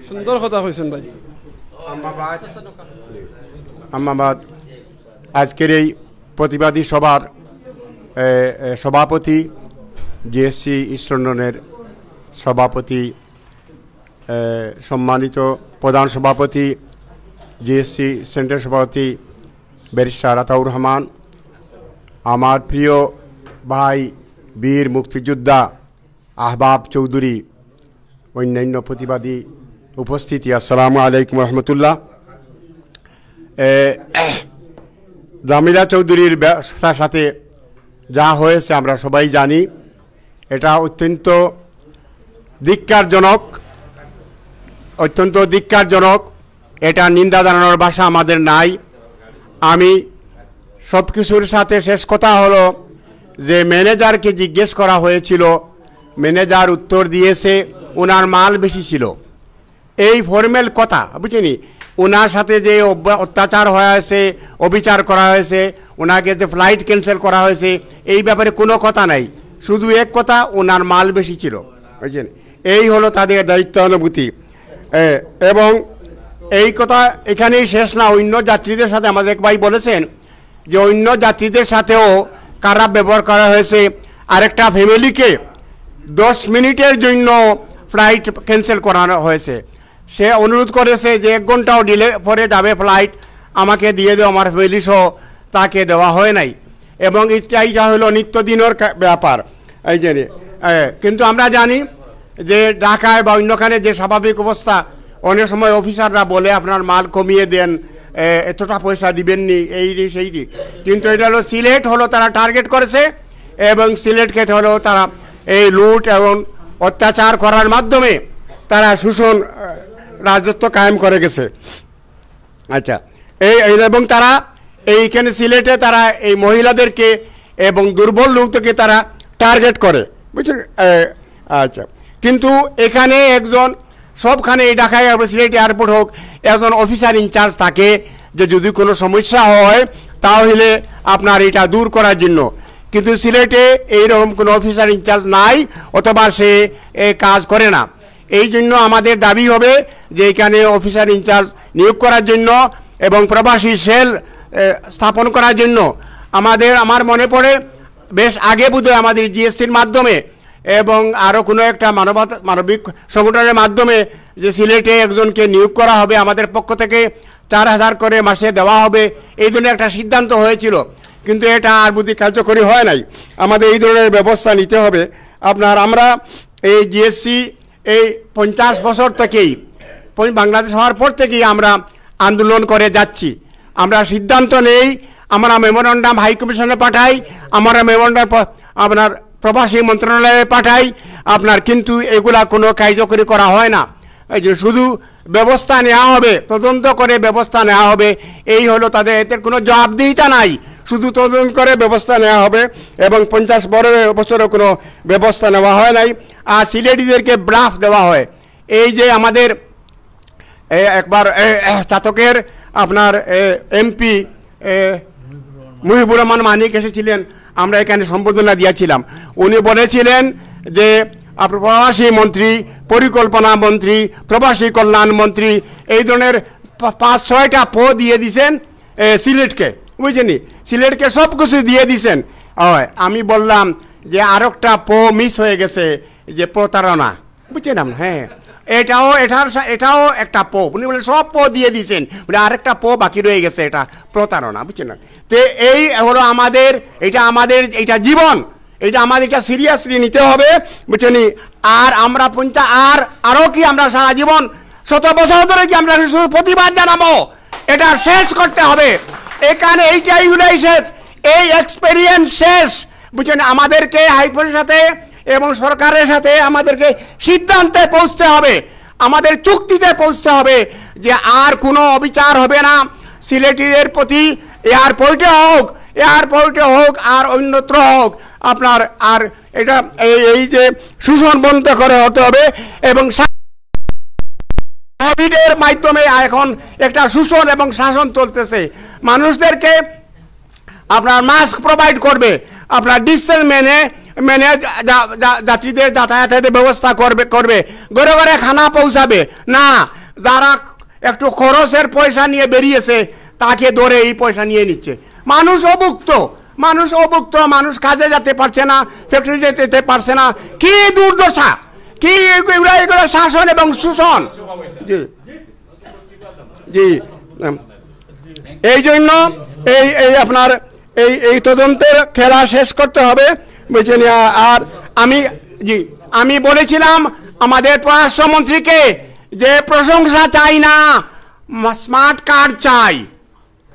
সুন্দর কথা কইছেন ভাই। আম্মাবাদ, আজকের এই প্রতিবাদী সভার সভাপতি, জিএসসি ইস্ট লন্ডনের সভাপতি, সম্মানিত প্রধান সভাপতি, জিএসসি সেন্টার সভাপতি ব্যারিস্টার আতাউর রহমান, আমার প্রিয় ভাই বীর মুক্তিযোদ্ধা আহবাব চৌধুরী, অন্যান্য প্রতিবাদী উপস্থিতি, আসসালামু আলাইকুম রহমতুল্লাহ। জামিলা চৌধুরীর ব্যবস্থার সাথে যা হয়েছে আমরা সবাই জানি, এটা অত্যন্ত ধিক্কারজনক। এটা নিন্দা জানানোর ভাষা আমাদের নাই। আমি সব কিছুর সাথে শেষ কথা হলো যে ম্যানেজারকে জিজ্ঞেস করা হয়েছিল, ম্যানেজার উত্তর দিয়েছে ওনার মাল বেশি ছিল। এই ফর্মেল কথা, বুঝিনি, ওনার সাথে যে অত্যাচার হয়েছে, অবিচার করা হয়েছে, ওনাকে যে ফ্লাইট ক্যান্সেল করা হয়েছে, এই ব্যাপারে কোনো কথা নাই, শুধু এক কথা, ওনার মাল বেশি ছিল, বুঝছেন। এই হলো তাদের দায়িত্বানুভূতি। এবং এই কথা এখানেই শেষ না, অন্য যাত্রীদের সাথে আমাদের এক ভাই বলেছেন যে অন্য যাত্রীদের সাথেও খারাপ ব্যবহার করা হয়েছে। আরেকটা ফ্যামিলিকে 10 মিনিটের জন্য ফ্লাইট ক্যান্সেল করানো হয়েছে। সে অনুরোধ করেছে যে 1 ঘন্টাও ডিলে পরে যাবে ফ্লাইট, আমাকে দিয়ে দেও, আমার ফ্যামিলি সহ, তাকে দেওয়া হয় নাই। এবং এইটা হলো নিত্যদিনের ব্যাপার, এই যে। কিন্তু আমরা জানি যে ঢাকায় বা অন্যখানে যে স্বাভাবিক অবস্থা, অনেক সময় অফিসাররা বলে আপনার মাল কমিয়ে দেন, এতটা পয়সা দিবেননি, এইটি সেইটি। কিন্তু এটা হলো সিলেট হলো তারা টার্গেট করেছে, এবং সিলেটকে হলো তারা এই লুট এবং অত্যাচার করার মাধ্যমে তারা শোষণ রাজত্ব কায়েম করে গেছে। আচ্ছা, এবং তারা এইখানে সিলেটে তারা এই মহিলাদেরকে এবং দুর্বল লোকদেরকে তারা টার্গেট করে, বুঝছেন। আচ্ছা, কিন্তু এখানে একজন, সবখানে এই ঢাকায় সিলেট এয়ারপোর্ট হোক, একজন অফিসার ইনচার্জ থাকে যে যদি কোনো সমস্যা হয় তাহলে আপনার এটা দূর করার জন্য। কিন্তু সিলেটে এইরকম কোনো অফিসার ইনচার্জ নাই, অথবা সে কাজ করে না। এই জন্য আমাদের দাবি হবে যে এখানে অফিসার ইনচার্জ নিয়োগ করার জন্য এবং প্রবাসী সেল স্থাপন করার জন্য। আমার মনে পড়ে বেশ আগে বোধহয় আমাদের জিএসসির মাধ্যমে এবং আরও কোনো একটা মানবিক সংগঠনের মাধ্যমে যে সিলেটে একজনকে নিয়োগ করা হবে, আমাদের পক্ষ থেকে 4,000 করে মাসে দেওয়া হবে, এই ধরনের একটা সিদ্ধান্ত হয়েছিল। কিন্তু এটা আর বুদ্ধি কার্যকরী হয় নাই। আমাদের এই ধরনের ব্যবস্থা নিতে হবে। আমরা এই জিএসসি এই 50 বছর থেকেই, বাংলাদেশ হওয়ার পর থেকেই আমরা আন্দোলন করে যাচ্ছি। আমরা সিদ্ধান্ত নেই, আমরা মেমোরান্ডাম হাই কমিশনে পাঠাই, আমরা মেমোরান্ডাম আপনার প্রবাসী মন্ত্রণালয়ে পাঠাই আপনার, কিন্তু এগুলা কোনো কার্যকরী করা হয় না। এই যে শুধু ব্যবস্থা নেওয়া হবে, তদন্ত করে ব্যবস্থা নেওয়া হবে, এই হলো তাদের, এতে কোনো জবাবদিহিতা নাই, শুধু তদন্ত করে ব্যবস্থা নেওয়া হবে। এবং 50 বছরে কোনো ব্যবস্থা নেওয়া হয় নাই। আর সিলেটিদেরকে ব্রাফ দেওয়া হয়। এই যে আমাদের একবার চাতকের আপনার এমপি মুহিবুর রহমান মানিক এসেছিলেন, আমরা এখানে সম্বোধনা দিয়েছিলাম। উনি বলেছিলেন যে প্রবাসী মন্ত্রী, পরিকল্পনা মন্ত্রী, প্রবাসী কল্যাণ মন্ত্রী, এই ধরনের 5-6টা পদ দিয়ে দিছেন সিলেটকে, বুঝছেনি, সিলেটকে সব কিছু দিয়ে দিছেন। আমি বললাম যে আরেকটা মিস হয়ে গেছে, যে প্রতারণা, বুঝছেন না? হ্যাঁ, এটাও একটা উনি বলে সব দিয়ে দিয়েছেন, বলে আরেকটা বাকি রয়ে গেছে, এটা প্রতারণা, বুঝছেন না? তো এই হলো আমাদের, এটা জীবন, এটা আমাদের এটা সিরিয়াসলি নিতে হবে, বুঝছেন? আর আমরা আরও কি আমরা সারা জীবন 100 বছর ধরে কি আমরা শুধু প্রতিবাদ জানাবো? এটা শেষ করতে হবে। এখানে এইটাই শেষ, এই এক্সপেরিয়েন্স শেষ, বুঝছেন? আমাদেরকে হাইকোর্টের সাথে এবং সরকারের সাথে আমাদেরকে সিদ্ধান্তে পৌঁছতে হবে, আমাদের চুক্তিতে পৌঁছতে হবে যে আর কোনো অবিচার হবে না সিলেটিদের প্রতি, এয়ারপোর্টে হোক আর অন্যত্র হোক আপনার। আর এটা এই যে শোষণ বন্ধ করে হতে হবে, এবং কোভিডের মাধ্যমে এখন একটা শোষণ এবং শাসন চলতেছে। মানুষদেরকে আপনার মাস্ক প্রোভাইড করবে, আপনার ডিস্টেন্স মেনে যাত্রীদের যাতায়াতের ব্যবস্থা করবে, ঘরে ঘরে খানা পৌঁছাবে না। যারা একটু খরচের পয়সা নিয়ে বেরিয়েছে তাকে ধরে এই পয়সা নিয়ে নিচ্ছে। মানুষ অভুক্ত, মানুষ কাজে যেতে পারছে না, ফ্যাক্টরি যেতে পারছে না। কি দুর্দশা, কি এগুলো শাসন এবং শোষণ। জি জি, এই জন্য এই আপনার এই তদন্তের খেলা শেষ করতে হবে, বুঝছেন? আর আমি বলেছিলাম আমাদের পররাষ্ট্রমন্ত্রীকে যে প্রশংসা চাই না, স্মার্ট কার্ড চাই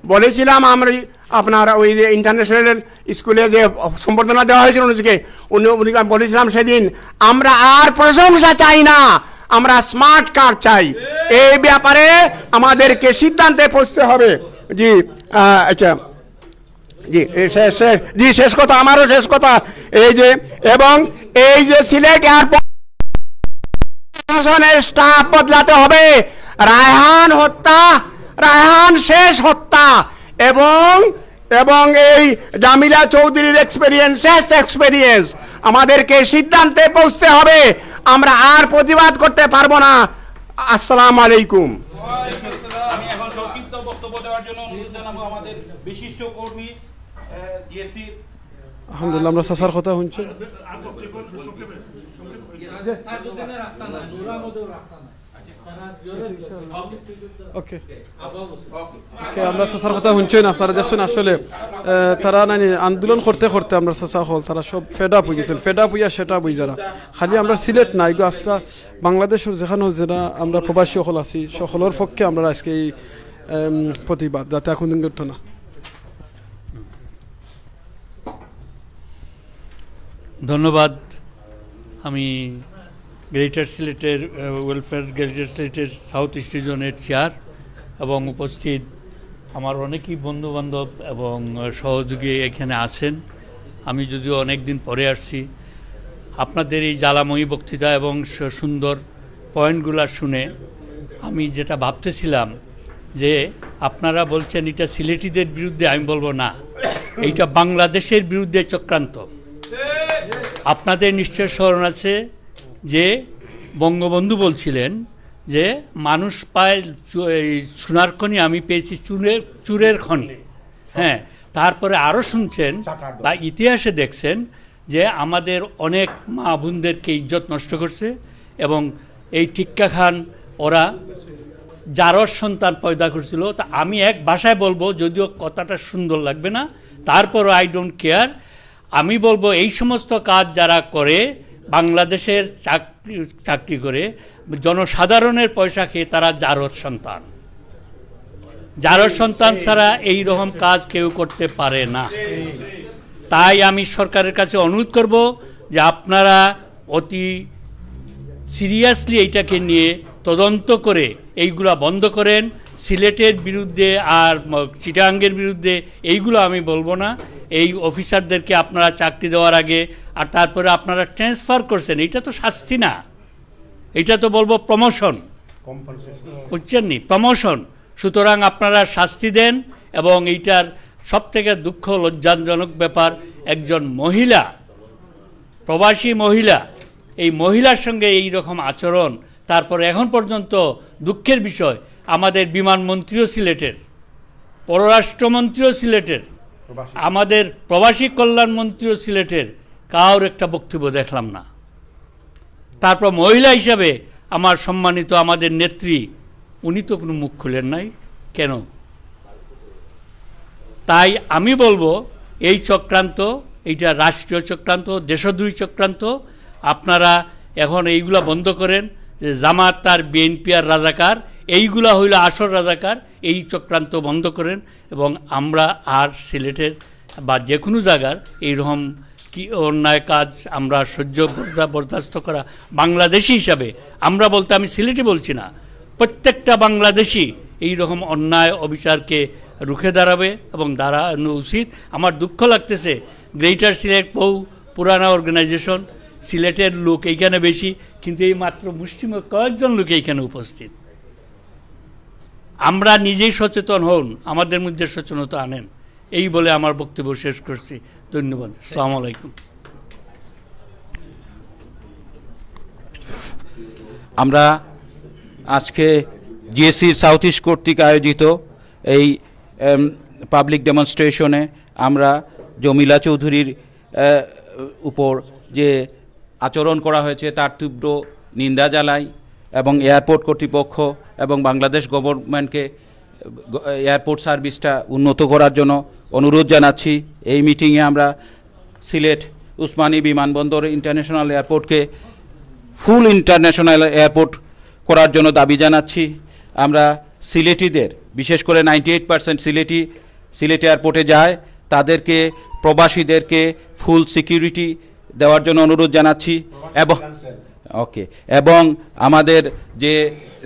বলেছিলাম। আমরা আপনার ওই যে ইন্টারন্যাশনাল স্কুলে যে সম্বর্ধনা দেওয়া হয়েছিল উনি বলেছিলাম সেদিন, আমরা আর প্রশংসা চাই না, আমরা স্মার্ট কার্ড চাই। এই ব্যাপারে আমাদেরকে সিদ্ধান্তে পৌঁছতে হবে। জি আচ্ছা, জি শেষ কথা, আমারও শেষ কথা, এই যে এবং এই যে সিলেট এয়ারপোর্ট প্রশাসনের স্টাফ বদলাতে হবে। রায়হান শেষ হত্যা এবং এই জামিলা চৌধুরীর এক্সপেরিয়েন্স আমাদেরকে সিদ্ধান্তে পৌঁছতে হবে। আমরা আর প্রতিবাদ করতে পারবো না। আসসালামু আলাইকুম। আমি এখন সংক্ষিপ্ত বক্তব্য দেওয়ার জন্য অনুরোধ জানাবো আমাদের বিশিষ্ট কর্মী ডিএসসি। আলহামদুলিল্লাহ, আমরা সাসার কথা শুনছি। ওকে, আমরা সাসার কথা শুনছেন, আপনারা দেখছেন। আসলে তারা আন্দোলন করতে করতে আমরা সাসা হল তারা সব ফেড আপ হয়ে গেছেন, ফেড আপ হইয়া সেট আপ হয়ে যারা। খালি আমরা সিলেট নাই গো, আস্তা বাংলাদেশের যেখানে যারা আমরা প্রবাসী সকল আছি সকলের পক্ষে আমরা আজকে এই প্রতিবাদ যাতে এখন দিন করতো না। ধন্যবাদ। আমি গ্রেটার সিলেটের গ্রেটার সিলেটের সাউথ ইস্ট রিজনের চেয়ার এবং উপস্থিত আমার অনেকেই বন্ধুবান্ধব এবং সহযোগী এখানে আছেন। আমি যদিও অনেক দিন পরে আসছি, আপনাদের এই জ্বালাময়ী বক্তৃতা এবং সুন্দর পয়েন্টগুলো শুনে আমি যেটা ভাবতেছিলাম যে আপনারা বলছেন এটা সিলেটিদের বিরুদ্ধে, আমি বলবো না, এইটা বাংলাদেশের বিরুদ্ধে চক্রান্ত। আপনাদের নিশ্চয় স্মরণ আছে যে বঙ্গবন্ধু বলছিলেন যে মানুষ পায় সোনার খনি, আমি পেয়েছি চুরের খনি। হ্যাঁ, তারপরে আরও শুনছেন বা ইতিহাসে দেখছেন যে আমাদের অনেক মা বোনদেরকে ইজ্জত নষ্ট করছে এবং এই টিক্কা খান ওরা জারর সন্তান পয়দা করছিল। তা আমি এক ভাষায় বলবো, যদিও কথাটা সুন্দর লাগবে না, তারপরও আই ডোন্ট কেয়ার। আমি বলবো এই সমস্ত কাজ যারা করে, বাংলাদেশের চাকরি করে জনসাধারণের পয়সা খেয়ে, তারা জারর সন্তান। জারর সন্তান ছাড়া এই রকম কাজ কেউ করতে পারে না। তাই আমি সরকারের কাছে অনুরোধ করব যে আপনারা অতি সিরিয়াসলি এইটাকে নিয়ে তদন্ত করে এইগুলা বন্ধ করেন। সিলেটের বিরুদ্ধে আর চিটাগাংয়ের বিরুদ্ধে এইগুলো আমি বলবো না। এই অফিসারদেরকে আপনারা চাকরি দেওয়ার আগে আর তারপরে আপনারা ট্রান্সফার করছেন, এটা তো শাস্তি না, এটা তো বলবো প্রমোশন, বুঝছেন নি? প্রমোশন সুতরাং আপনারা শাস্তি দেন। এবং এইটার সবথেকে দুঃখ লজ্জাজনক ব্যাপার, একজন মহিলা, প্রবাসী মহিলা, এই মহিলার সঙ্গে এই রকম আচরণ। তারপরে এখন পর্যন্ত দুঃখের বিষয়, আমাদের বিমানমন্ত্রীও সিলেটের, পররাষ্ট্রমন্ত্রীও সিলেটের, আমাদের প্রবাসী কল্যাণ মন্ত্রীও সিলেটের, কারোর একটা বক্তব্য দেখলাম না। তারপর মহিলা হিসাবে আমার সম্মানিত আমাদের নেত্রী, উনি তো কোনো মুখ খুলেন নাই কেন? তাই আমি বলবো এই চক্রান্ত, এইটা রাষ্ট্রীয় চক্রান্ত, দেশদ্রোহী চক্রান্ত। আপনারা এখন এইগুলা বন্ধ করেন, যে জামাত তার বিএনপি আর রাজাকার, এইগুলা হইল আসল রাজাকার। এই চক্রান্ত বন্ধ করেন এবং আমরা আর সিলেটের বা যে কোনো জায়গার এইরকম কি অন্যায় কাজ আমরা বরদাস্ত করা, বাংলাদেশি হিসাবে আমরা বলতে, আমি সিলেটে বলছি না, প্রত্যেকটা বাংলাদেশি এইরকম অন্যায় অবিচারকে রুখে দাঁড়াবে এবং দাঁড়ানো উচিত। আমার দুঃখ লাগতেছে, গ্রেটার সিলেট বহু পুরানা অর্গানাইজেশন, সিলেটের লোক এইখানে বেশি, কিন্তু এই মাত্র মুষ্টিম কয়েকজন লোক এইখানে উপস্থিত। আমরা নিজেই সচেতন হন, আমাদের মধ্যে সচেতনতা আনেন। এই বলে আমার বক্তব্য শেষ করছি। ধন্যবাদ। আসসালামু আলাইকুম। আমরা আজকে জিএসসি সাউথ ইস্ট কর্তৃক আয়োজিত এই পাবলিক ডেমনস্ট্রেশনে আমরা জমিলা চৌধুরীর উপর যে আচরণ করা হয়েছে তার তীব্র নিন্দা জানাই এবং এয়ারপোর্ট কর্তৃপক্ষ এবং বাংলাদেশ গভর্নমেন্টকে এয়ারপোর্ট সার্ভিসটা উন্নত করার জন্য অনুরোধ জানাচ্ছি। এই মিটিংয়ে আমরা সিলেট উসমানী বিমানবন্দর ইন্টারন্যাশনাল এয়ারপোর্টকে ফুল ইন্টারন্যাশনাল এয়ারপোর্ট করার জন্য দাবি জানাচ্ছি। আমরা সিলেটিদের, বিশেষ করে 98% সিলেট এয়ারপোর্টে যায়, তাদেরকে, প্রবাসীদেরকে ফুল সিকিউরিটি দেওয়ার জন্য অনুরোধ জানাচ্ছি। এবং আমাদের যে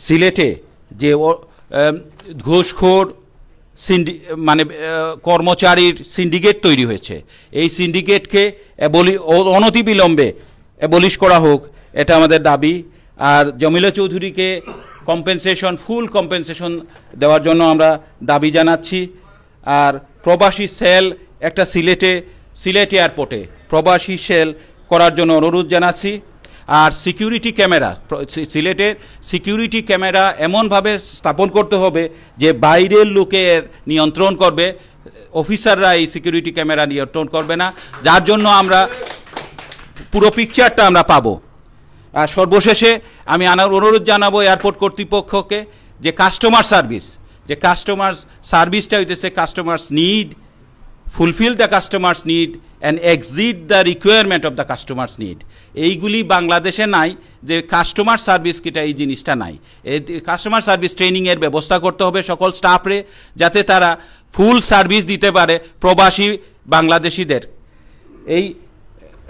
সিলেটে যে ঘুষখোর মানে কর্মচারীর সিন্ডিকেট তৈরি হয়েছে, এই সিন্ডিকেটকে অনতিবিলম্বে অ্যাবলিশ করা হোক, এটা আমাদের দাবি। আর জমিলা চৌধুরীকে ফুল কম্পেনসেশন দেওয়ার জন্য আমরা দাবি জানাচ্ছি। আর প্রবাসী সেল একটা সিলেট এয়ারপোর্টে প্রবাসী সেল করার জন্য অনুরোধ জানাচ্ছি। আর সিকিউরিটি ক্যামেরা, সিলেটের সিকিউরিটি ক্যামেরা এমনভাবে স্থাপন করতে হবে যে বাইরের লোকের নিয়ন্ত্রণ করবে, অফিসাররা এই সিকিউরিটি ক্যামেরা নিয়ন্ত্রণ করবে না, যার জন্য আমরা পুরো পিকচারটা আমরা পাবো। আর সর্বশেষে আমি অনুরোধ জানাবো এয়ারপোর্ট কর্তৃপক্ষকে যে কাস্টমার সার্ভিসটা হইতেছে customers need, fulfill the customers need and exceed the requirement of the customers need. এইগুলি বাংলাদেশে নাই, যে কাস্টমার সার্ভিস কিটা এই জিনিসটা নাই। এই কাস্টমার সার্ভিস ট্রেনিংয়ের ব্যবস্থা করতে হবে সকল স্টাফরে, যাতে তারা ফুল সার্ভিস দিতে পারে প্রবাসী বাংলাদেশিদের।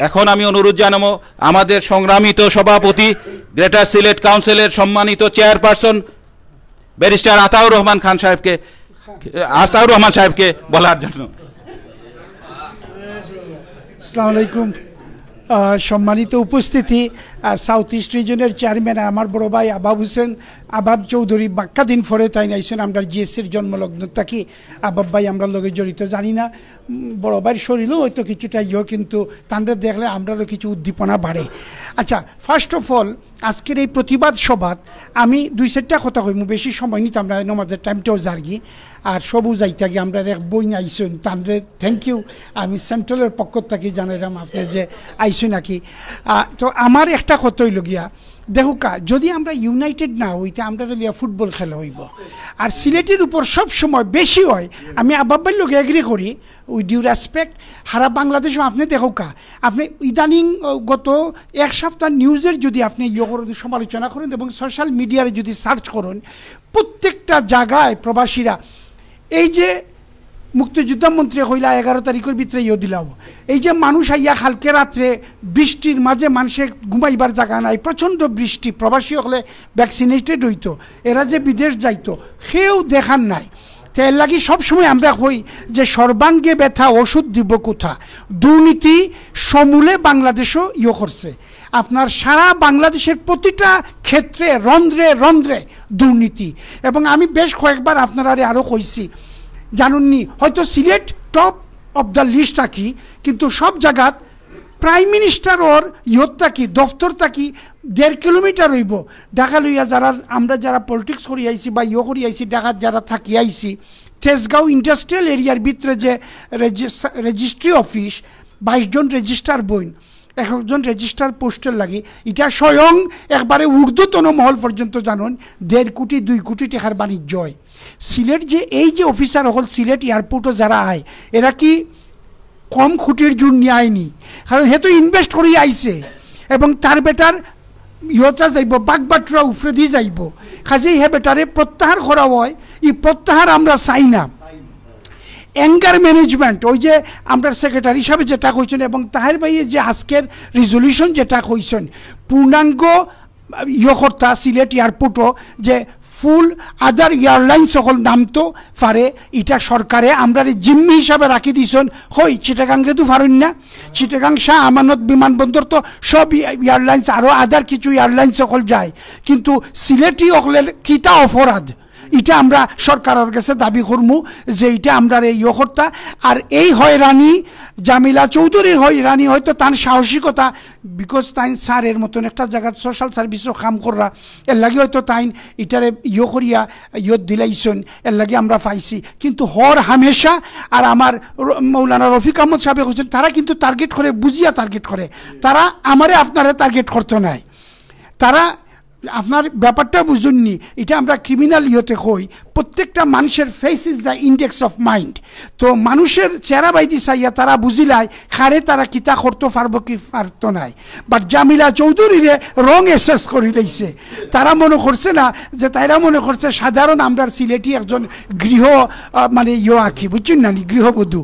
এখন আমি অনুরোধ জানাবো আমাদের সংগ্রামিত সভাপতি, গ্রেটার সিলেট কাউন্সিলের সম্মানিত চেয়ারপারসন ব্যারিস্টার আতাউর রহমান সাহেবকে বলার জন্য। আসসালামু আলাইকুম। সম্মানিত উপস্থিতি, আর সাউথ ইস্ট রিজনের চেয়ারম্যান আমার বড় ভাই আবাব চৌধুরী বাক্কা দিন পরে তাই নাইছেন। আমরা জিএসসির জন্মলগ্ন থাকি, আবাব ভাই আমরা লগে জড়িত, জানি না বড় ভাইয়ের শরীরও হয়তো কিছুটা কিন্তু তাদের দেখলে আমরাও কিছু উদ্দীপনা বাড়ে। আচ্ছা, ফার্স্ট অফ অল আজকের এই প্রতিবাদ সভাত আমি 2-4টা কথা কইম, বেশি সময় নিতে আমরা নমাজের টাইমটাও জার্গি আর সবু যাইতে গিয়ে আমরা এক বই আইসুন, তাদের থ্যাংক ইউ। আমি সেন্ট্রালের পক্ষ থেকে জানাইলাম আপনি যে আইসুন নাকি। তো আমার একটা কথাই লগিয়া দেখুকা, যদি আমরা ইউনাইটেড না হইতে আমরা লিয়া ফুটবল খেলা হইব। আর সিলেটের উপর সব সময় বেশি হয়, আমি আবাব্বার লোক এগ্রি করি, উইথ ডিউ রেসপেক্ট। সারা বাংলাদেশে আপনি দেখুকা, আপনি ইদানিং গত এক সপ্তাহ নিউজের যদি আপনি সমালোচনা করেন এবং সোশ্যাল মিডিয়ারে যদি সার্চ করেন, প্রত্যেকটা জায়গায় প্রবাসীরা এই যে মুক্তিযোদ্ধা মন্ত্রী হইলা 11 তারিখের ভিতরে দিলাম, এই যে মানুষ আইয়া কালকে রাত্রে বৃষ্টির মাঝে মানুষের ঘুমাইবার জায়গা নাই, প্রচণ্ড বৃষ্টি, প্রবাসী হলে ভ্যাকসিনেটেড হইতো, এরা যে বিদেশ যাইতো সেও দেখান নাই। তো এর লাগি সবসময় আমরা কই যে সর্বাঙ্গে ব্যথা ওষুধ দিব কোথা। দুর্নীতি সমূলে বাংলাদেশও করছে, আপনার সারা বাংলাদেশের প্রতিটা ক্ষেত্রে রন্ধ্রে রন্ধ্রে দুর্নীতি। এবং আমি বেশ কয়েকবার আপনারা আরও কইছি, জানুননি হয়তো Sylhet top of the list থাকি, কিন্তু সব জায়গাত প্রাইম মিনিস্টার ওর থাকি দফতর থাকি 1.5 কিলোমিটার হইব। ঢাকা লইয়া আমরা যারা পলিটিক্স করি আইছি বা করি আইছি, ঢাকাত যারা থাকি আইছি, তেজগাঁও ইন্ডাস্ট্রিয়াল এরিয়ার ভিতরে যে রেজিস্ট্রি অফিস 22 জন রেজিস্ট্রার বইন, একজন রেজিস্ট্রার পোস্টের লাগে, এটা স্বয়ং একবারে ঊর্ধ্বতন মহল পর্যন্ত জানুন 1.5 কোটি 2 কোটি টাকার বাণিজ্য হয়। সিলেট যে এই যে অফিসার হল সিলেট এয়ারপোর্টও যারা আয়, এরা কি কম খুঁটির জন্য আয়নি, কারণ হে তো ইনভেস্ট করি আইছে এবং তার বেটার ইয়তা যাইব বাগবাটরা উফরে দিয়ে যাইব, কাজেই হে বেটারে প্রত্যাহার করা হয়। এই প্রত্যাহার আমরা চাই না। অ্যাঙ্গার ম্যানেজমেন্ট, ওই যে আমরা সেক্রেটারি হিসাবে যেটা কইছেন এবং তাহের ভাইয়ের যে আজকের রিজলিউশন যেটা কইছেন, পূর্ণাঙ্গ কর্তা সিলেট এয়ারপোর্টও যে ফুল আদার এয়ারলাইন সকল নামতো পারে, এটা সরকারে আমরা জিম্মি হিসাবে রাখি দিয়েছেন। হই চিটাগাং রেদু পারেন না, চিটাগাং শাহ আমানত বিমানবন্দর তো সব এয়ারলাইন্স আরও আদার কিছু এয়ারলাইন সকল যায়, কিন্তু সিলেটি অকলের কিতা অপরাধ এটা আমরা সরকারের কাছে দাবি করমু যে এটা আমরা এই কর্তা। আর এই হয়রানি জামিলা চৌধুরীর হয়রানি হয়তো তার সাহসিকতা, বিকজ তাই স্যারের মতন একটা জায়গা সোশ্যাল সার্ভিসও কাম করা, এর লাগে হয়তো তাই এটারে করিয়া দিলাইছেন, এর লাগে আমরা পাইছি। কিন্তু হর হামেশা আর আমার মৌলানা রফিক আহমদ সাহেব বলছেন, তারা কিন্তু টার্গেট করে বুঝিয়া টার্গেট করে, তারা আমারে আপনারা টার্গেট করতে নাই, তারা আপনার ব্যাপারটা বুঝুননি। এটা আমরা ক্রিমিনাল কই, প্রত্যেকটা মানুষের face is the index of mind. তো মানুষের চেহারা বাইদি চাইয়া তারা বুঝিলাই খারে তারা কিতা করতে পারবো কি পারতো নাই। বাট জামিলা চৌধুরীরে রং এসেস করে লইছে, তারা মনে করছে না যে তাইরা মনে করছে সাধারণ আমরা সিলেটি একজন গৃহ মানে আঁকি বুঝছেন না, গৃহবধূ।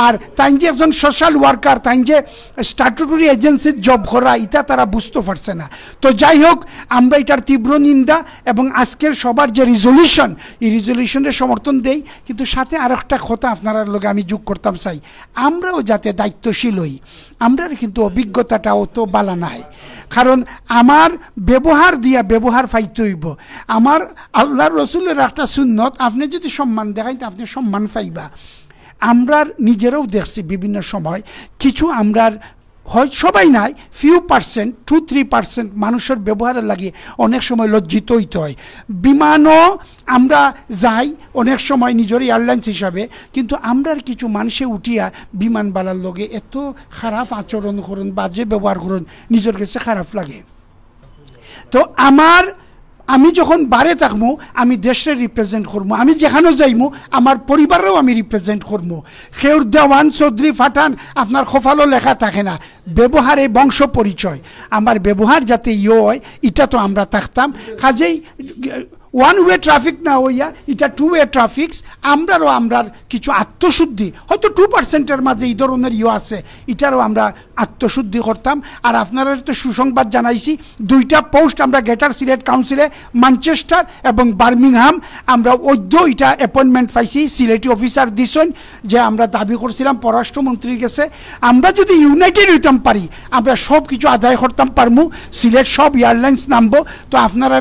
আর তাই যে একজন সোশ্যাল ওয়ার্কার, তাই যে স্ট্যাটুটরি এজেন্সির জব করা, এটা তারা বুঝতে পারছে না। তো যাই হোক, আমরা এটার তীব্র নিন্দা এবং আজকের সবার যে রিজলিউশন, এই রিজলিউশনের সমর্থন দেই। কিন্তু সাথে আর একটা কথা আপনার লোক আমি যোগ করতাম চাই, আমরাও যাতে দায়িত্বশীল হই। আমরা কিন্তু অভিজ্ঞতাটা অত বালা নাই, কারণ আমার ব্যবহার দিয়া ব্যবহার পাইতে হইব। আমার আল্লাহর রসুলের একটা সুন্নত, আপনি যদি সম্মান দেখাই তো আপনি সম্মান পাইবা। আমরা নিজেরাও দেখছি বিভিন্ন সময় কিছু আমরার হয় সবাই নাই, ফিউ পার্সেন্ট 2-3% মানুষের ব্যবহারের লাগে অনেক সময় লজ্জিত হইতে হয়। বিমানও আমরা যাই অনেক সময় নিজের এয়ারলাইন্স হিসাবে, কিন্তু আমরার কিছু মানুষে উঠিয়া বিমানবালার লগে এত খারাপ আচরণ করুন, বাজে ব্যবহার করুন, নিজের কাছে খারাপ লাগে। তো আমি যখন বারে থাকবো আমি দেশের রিপ্রেজেন্ট করবো, আমি যেখানেও যাইমু আমার পরিবারেও আমি রিপ্রেজেন্ট করবো। খেউর দেওয়ান চৌধুরী ফাটান আপনার খোফালো লেখা থাকে না, ব্যবহারে বংশ পরিচয়। আমার ব্যবহার যাতে হয় এটা তো আমরা থাকতাম। কাজেই ওয়ান ওয়ে ট্রাফিক না হইয়া এটা 2 ওয়ে ট্রাফিক্স। আমরার কিছু আত্মশুদ্ধি, হয়তো 2%-এর মাঝে এই ধরনের আছে, এটারও আমরা আত্মশুদ্ধি করতাম। আর আপনারা তো সুসংবাদ জানাইছি, 2টা পোস্ট আমরা গ্রেটার সিলেট কাউন্সিলে ম্যানচেস্টার এবং বার্মিংহাম আমরা এটা অ্যাপয়েন্টমেন্ট পাইছি। সিলেটি অফিসার দিছেন যে আমরা দাবি করছিলাম পররাষ্ট্রমন্ত্রীর কাছে, আমরা যদি ইউনাইটেড হইতাম পারি আমরা সব কিছু আদায় করতাম পারমু, সিলেট সব এয়ারলাইন্স নামবো। তো আপনারা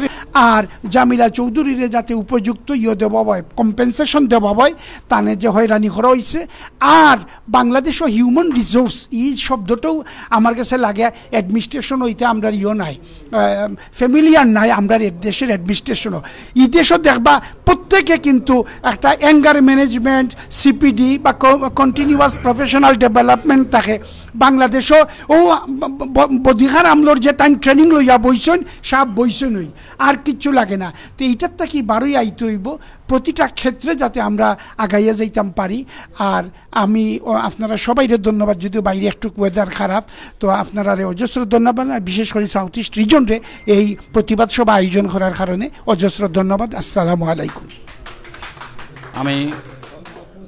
আর জামিলা চৌধুরীরে যাতে উপযুক্ত দেওয়া হয়, কম্পেনসেশন দেওয়া হয়, তানে যে হয়রানি করা হয়েছে। আর বাংলাদেশও হিউম্যান রিসোর্স এই শব্দটাও আমার কাছে লাগে, অ্যাডমিনিস্ট্রেশন হইতে আমরা নাই, ফ্যামিলিয়ার নাই আমরা দেশের অ্যাডমিনিস্ট্রেশনও। এই দেশও দেখবা প্রত্যেকে কিন্তু একটা অ্যাঙ্গার ম্যানেজমেন্ট, সিপিডি বা কন্টিনিউয়াস প্রফেশনাল ডেভেলপমেন্ট থাকে। বাংলাদেশও বদিঘার আমলোর যে টাইম ট্রেনিং লইয়া বইছেন সব বইছেন হই, আর কিচ্ছু লাগে না। তো এইটার তাকি বারোই আইতে হইব প্রতিটা ক্ষেত্রে যাতে আমরা আগাইয়া যাইতাম পারি। আর আমি আপনারা সবাইরে ধন্যবাদ, যদিও বাইরে একটু ওয়েদার খারাপ, তো আপনারা অজস্র ধন্যবাদ, বিশেষ করে সাউথ ইস্ট রিজনরে এই প্রতিবাদ সভা আয়োজন করার কারণে অজস্র ধন্যবাদ। আসসালামু আলাইকুম। আমি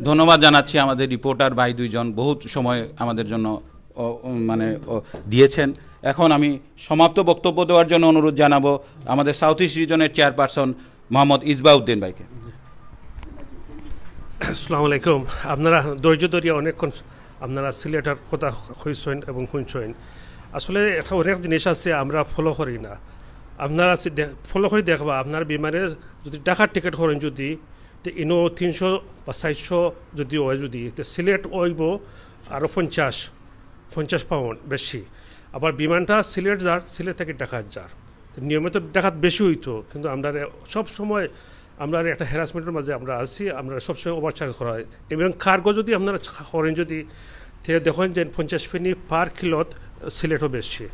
ধন্যবাদ জানাচ্ছি আমাদের রিপোর্টার ভাই দুইজন, বহুত সময় আমাদের জন্য দিয়েছেন। এখন আমি সমাপ্ত বক্তব্য দেওয়ার জন্য অনুরোধ জানাবো আমাদের সাউথ ইস্ট রিজনের চেয়ারপারসন মোহাম্মদ ইসবাউদ্দিন ভাইকে। আসসালামু আলাইকুম। আপনারা ধৈর্য ধরিয়া অনেকক্ষণ আপনারা সিলেটের কথা হইছেন এবং শুনছেন। আসলে একটা অনেক জিনিস আছে আমরা ফলো করি না। আপনারা ফলো করে দেখবা আপনার বিমানের যদি ঢাকার টিকিট করেন যদি তো ইনো 300 বা 400 যদি হয় যদি তো সিলেট হইব আরও 50 পাউন্ড বেশি। আবার বিমানটা সিলেট যার সিলেট থেকে ঢাকার যার নিয়মিত ঢাকাত বেশি হইতো, কিন্তু আমরা সব সময় আমরা একটা হ্যারাসমেন্টের মাঝে আমরা আছি, আমরা সবসময় ওভারচার্জ করা হয়। এবং কার্গো যদি আপনারা করেন যদি দেখেন যে 50 পেনি পার কিলোত সিলেটও বেশি।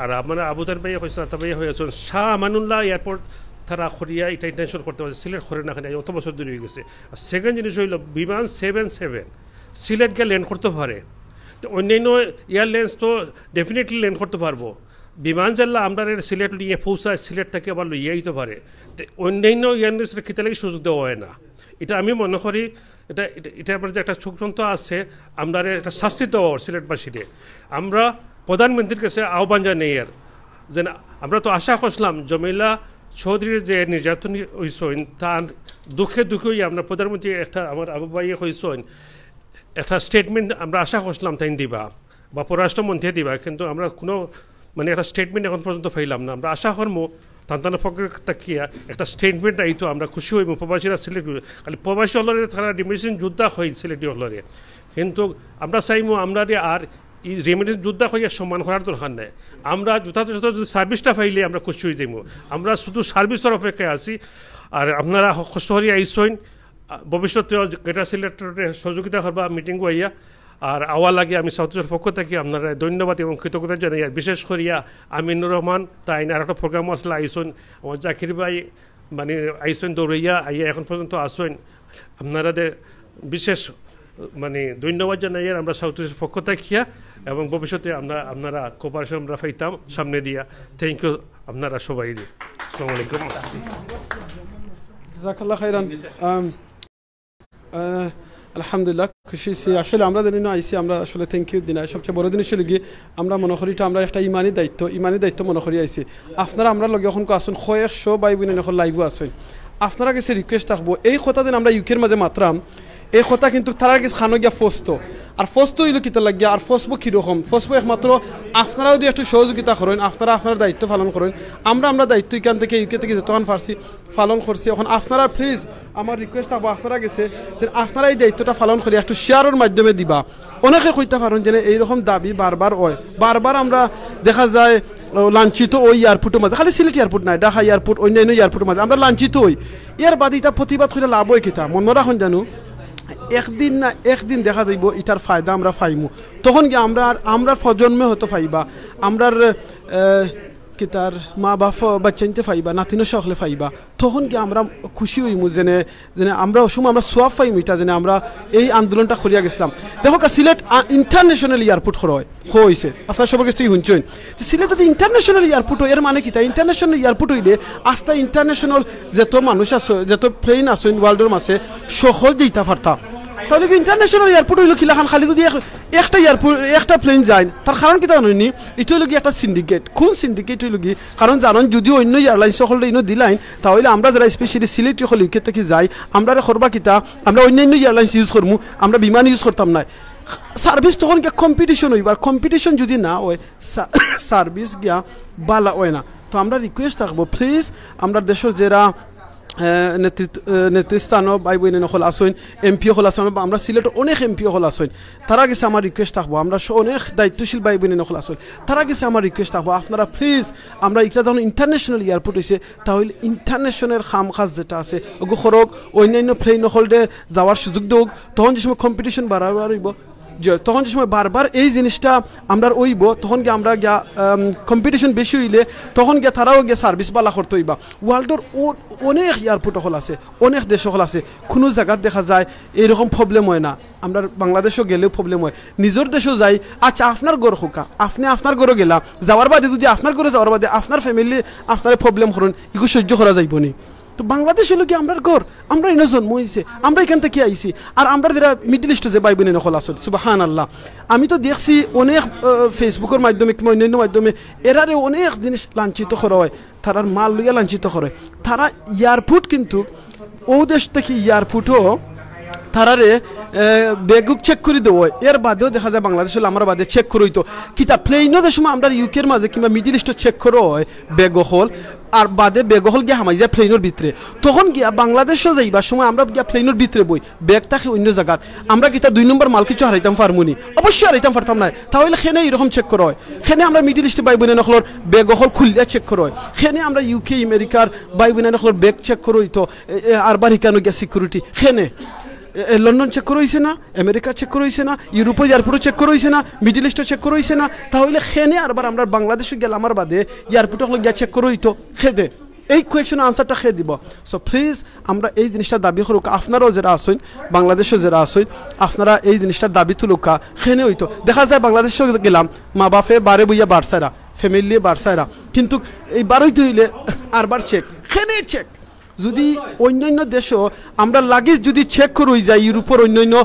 আর আপনারা আবুদার ভাই হয়েছে তা ভাই হয়েছেন শাহ আমানুল্লাহ এয়ারপোর্ট তারা খরিয়া এটা ইন্টারন্যাশনাল করতে পারছে, সিলেট করে না অত বছর ধরে হয়ে গেছে। আর সেকেন্ড জিনিস হইল বিমান 77 সিলেট গিয়ে ল্যান্ড করতে পারে, তো অন্যান্য এয়ারলাইন্স তো ডেফিনেটলি ল্যান্ড করতে পারবো। বিমান জানলা আমরা সিলেট নিয়ে পৌঁছায় সিলেট থেকে আবার লইয়া দিতে পারে, তো অন্যান্য এয়ারলাইন্সের ক্ষেত্রে লাগে সুযোগ দেওয়া হয় না। এটা আমি মনে করি এটা আমার যে একটা চক্রান্ত আছে আমরা একটা শাস্তি দেওয়া সিলেটবাসীরে। আমরা প্রধানমন্ত্রীর কাছে আহ্বান জানাই এর যে আমরা তো আশা করছিলাম জমিলা চৌধুরীর যে নির্যাতন হয়েছেন তার দুঃখে আমরা প্রধানমন্ত্রী একটা আমার আবু ভাই হয়েছেন একটা স্টেটমেন্ট আমরা আশা করছিলাম তাই দিবা বা পররাষ্ট্রমন্ত্রী দিবা, কিন্তু আমরা কোনো একটা স্টেটমেন্ট এখন পর্যন্ত পাইলাম না। আমরা আশা করবো তান্তানের পক্ষে তাকিয়া একটা স্টেটমেন্ট আইতো আমরা খুশি হইব। প্রবাসীরা সিলেট খালি প্রবাসী হলরে তারা রিমিটেন্স যোদ্ধা হয় সিলেটি হলরে, কিন্তু আমরা চাইবো আমরা আর এই রেমিটেন্স যোদ্ধা হইয়া সম্মান করার দরকার নেই। আমরা যথাযথ যদি সার্ভিসটা পাইলে আমরা খুশি হয়ে যাইব। আমরা শুধু সার্ভিসের অপেক্ষায় আছি। আর আপনারা কষ্ট করিয়া আইসইন, ভবিষ্যতেও গ্রেটার সিলেটের সহযোগিতা করবা মিটিং হইয়া। আর আওয়া লাগে আমি সাউথের পক্ষ থেকে আপনারা ধন্যবাদ এবং কৃতজ্ঞতা জানাই। আর বিশেষ করিয়া আমিনুর রহমান তাই আর একটা প্রোগ্রাম আসলে আইসন, আমার জাকির ভাই আইসন দৌড়াইয়া আইয়া এখন পর্যন্ত আসেন, আপনারাদের বিশেষ ধন্যবাদ জানাই আমরা সাউথের পক্ষ থাকিয়া। এবং ভবিষ্যতে আপনারা কোপারেশন আমরা পাইতাম সামনে দিয়া। থ্যাংক ইউ আপনারা সবাই। আসসালামু আলাইকুম। জাজাকাল্লাহ খাইরান। আলহামদুলিল্লাহ খুশি হয়েছি। আসলে আমরা যেন আইসি আমরা আসলে থ্যাংক ইউ দিন। সবচেয়ে বড় জিনিস হল গিয়ে আমরা মনে করি এটা আমরা একটা ইমানি দায়িত্ব মনে করি আইসি। আপনারা আমরা লগে এখন আসুন 100 বাই বোন এখন লাইভও আসুন। আপনারা কাছে রিকোয়েস্ট থাকবো এই কথা দিন আমরা ইউকের মাঝে মাত্রাম এই কথা কিন্তু তারা কাছে খানো গিয়া ফস্ত আর ফস্ত হইলো কিতা লাগিয়া আর ফসবো কীরকম ফসবো একমাত্র আপনারাও যদি একটু সহযোগিতা করেন, আপনারা আপনার দায়িত্ব পালন করেন। আমরা দায়িত্ব এখান থেকে ইউকে থেকে যতক্ষণ পারছি পালন করছি। এখন আপনারা প্লিজ আমার রিকোয়েস্ট থাকবো আপনারা গেছে যে আপনারা এই দায়িত্বটা পালন করি একটু শেয়ারের মাধ্যমে দিবা। অনেকে কইতে পারেন যে এইরকম দাবি বারবার হয়, বারবার আমরা দেখা যায় লাঞ্ছিত ওই এয়ারপোর্টের মাঝে, খালি সিলেট এয়ারপোর্ট নাই ঢাকা এয়ারপোর্ট অন্যান্য এয়ারপোর্টের মাঝে আমরা লাঞ্ছিত হই। এর বাদে এটা প্রতিবাদ করে লাভ হয় কিতা মনে রাখুন জানো একদিন দেখা যাইব এটার ফায়দা আমরা পাইমু। তখন কি আমরা প্রজন্মে হয়তো পাইবা, আমরার কিতার মা বাপ বাচ্চাইতে পাইবা, নাতিনো সকলে পাইবা। তখন কি আমরা খুশি হইমু যেনে আমরা সময় আমরা সোয়াব পাইমু এটা যেন আমরা এই আন্দোলনটা করিয়া গেছিলাম। দেখো সিলেট ইন্টারন্যাশনাল এয়ারপোর্ট হয়েছে আপনার সবার কাছ থেকে শুনছেন। সিলেট যদি ইন্টারন্যাশনাল এয়ারপোর্ট এর মানে কি তা ইন্টারন্যাশনাল এয়ারপোর্ট হইলে আস্তা ইন্টারন্যাশনাল যত মানুষ আছে যত প্লেন আছে ওয়ার্ল্ডের মাঝে সকল দিতে পারতাম। তাহলে কি ইন্টারন্যাশনাল এয়ারপোর্ট হইলো কিলাখান খালি যদি একটা এয়ারপোর্ট একটা প্লেন যায় তার কারণ কি তা নয়নি এটা হইল কি একটা সিন্ডিকেট। কোন সিন্ডিকেট হইল কি কারণ জানেন যদি অন্য এয়ারলাইন সকল ইনো দিলাইন তাহলে আমরা যারা স্পেশালি সিলেট হল ইউকে থেকে যাই আমরা করবা কিতা আমরা অন্যান্য এয়ারলাইন্স ইউজ করবো, আমরা বিমান ইউজ করতাম না। সার্ভিস তখন গিয়া কম্পিটিশন হইবার, কম্পিটিশন যদি না হয় সার্ভিস গিয়া বালা হয় না। তো আমরা রিকোয়েস্ট থাকবো প্লিজ আমরা দেশের যারা নেতৃস্থানও ভাই বোন হল আসইন এমপি হল আসেন, আমরা সিলেটের অনেক এমপি হল আসইন, তারা গেছে আমার রিকোয়েস্ট থাকবো আমরা অনেক দায়িত্বশীল ভাই বোন হল আসইন, তারা গেছে আমার রিকোয়েস্ট থাকবো আপনারা প্লিজ আমরা এটা যখন ইন্টারন্যাশনাল এয়ারপোর্ট হয়েছে তাহলে ইন্টারন্যাশনাল খাজ যেটা আছে ওগো খরক অন্যান্য প্লেন হলডে যাওয়ার সুযোগ দেওক। তখন যে সময় কম্পিটিশন বাড়াবার হইব তখন যে সময় বারবার এই জিনিসটা আমরা ওইব তখন গিয়ে আমরা গিয়া কম্পিটিশন বেশি হইলে তখন গিয়ে তারাও গিয়ে সার্ভিস বালা করতে হইবা। ওয়ার্ল্ডের অনেক এয়ারপোর্ট হল আছে, অনেক দেশ হল আছে, কোনো জায়গায় দেখা যায় এইরকম প্রবলেম হয় না। আমরা বাংলাদেশও গেলেও প্রবলেম হয়, নিজের দেশেও যাই। আচ্ছা আপনার ঘর হোকা আপনি আপনার ঘরে গেলা যাওয়ার বাদে যদি আপনার ঘরে যাওয়ার বাদে আপনার ফ্যামিলি আপনার প্রবলেম করেন এগুলো সহ্য করা যাইব নি। তো বাংলাদেশ হলো কি আমরা ঘর, আমরা এনে জন্ম হয়েছে, আমরা এখান থেকে আইছি। আর আমরা যারা মিডল ইস্টে যে ভাই বোন নকল আসল সুবহান আল্লাহ, আমি তো দেখছি অনেক ফেসবুকের মাধ্যমে কিংবা অন্যান্য মাধ্যমে এরারে অনেক জিনিস লাঞ্ছিত করা হয়, তারার মাল লইয়া লাঞ্ছিত করে। তারা এয়ারপোর্ট কিন্তু ও দেশ থেকে এয়ারপোর্টও তারারে বেগুক চেক করে দেবো এর বাদেও দেখা যায় বাংলাদেশ হলে আমার বাদে চেক করে হইতো কিতা প্লেনও যে সময় আমরা ইউকের মাঝে কিংবা মিডিল ইস্টে চেক করো হয় বেগহল আর বাদে বেগহল গিয়া হামাই যায় প্লেনের ভিতরে তখন গিয়া বাংলাদেশও যাইবার সময় আমরা গিয়া প্লেনের ভিতরে বই ব্যাগ থাকে অন্য জায়গাত আমরা কিতা 2 নম্বর মাল কিছু হারাইতাম পারমুনি অবশ্যই হারাইতাম পারতাম না তাহলে খেনে এরকম চেক করা হয় খেনে আমরা মিডিল ইস্টে বাই বোনের নকলর বেগহল খুললে চেক করা হয় খেনে আমরা ইউকে আমেরিকার বাই বোনের নকলর ব্যাগ চেক করে হইতো আর বারিকানো গিয়া সিকিউরিটি খেনে লন্ডন চেক করে হয়েছে না আমেরিকা চেক করে হয়েছে না ইউরোপে এয়ারপোর্টও চেক করে হয়েছে না মিডিল ইস্টও চেক করে হয়েছে না তাহলে খেনে আরবার আমরা বাংলাদেশে গেলে আমার বাদে এয়ারপোর্টে গিয়া চেক করে হইতো খেদে এই কোয়েশনের আনসারটা খেয়ে দিব সো প্লিজ আমরা এই জিনিসটা দাবি করুক আপনারাও যারা আসেন বাংলাদেশও যারা আসেন আপনারা এই জিনিসটার দাবি তুলুকা খেনে হইতো দেখা যায় বাংলাদেশে গেলাম মা বাপে বারে বইয়া বাড়সাইরা ফ্যামিলি বাড়সাইরা কিন্তু এই বারোই হইলে আরবার চেক খেনে চেক যদি অন্যান্য দেশও আমরা লাগেজ যদি চেক করই যাই ইউরোপের অন্যান্য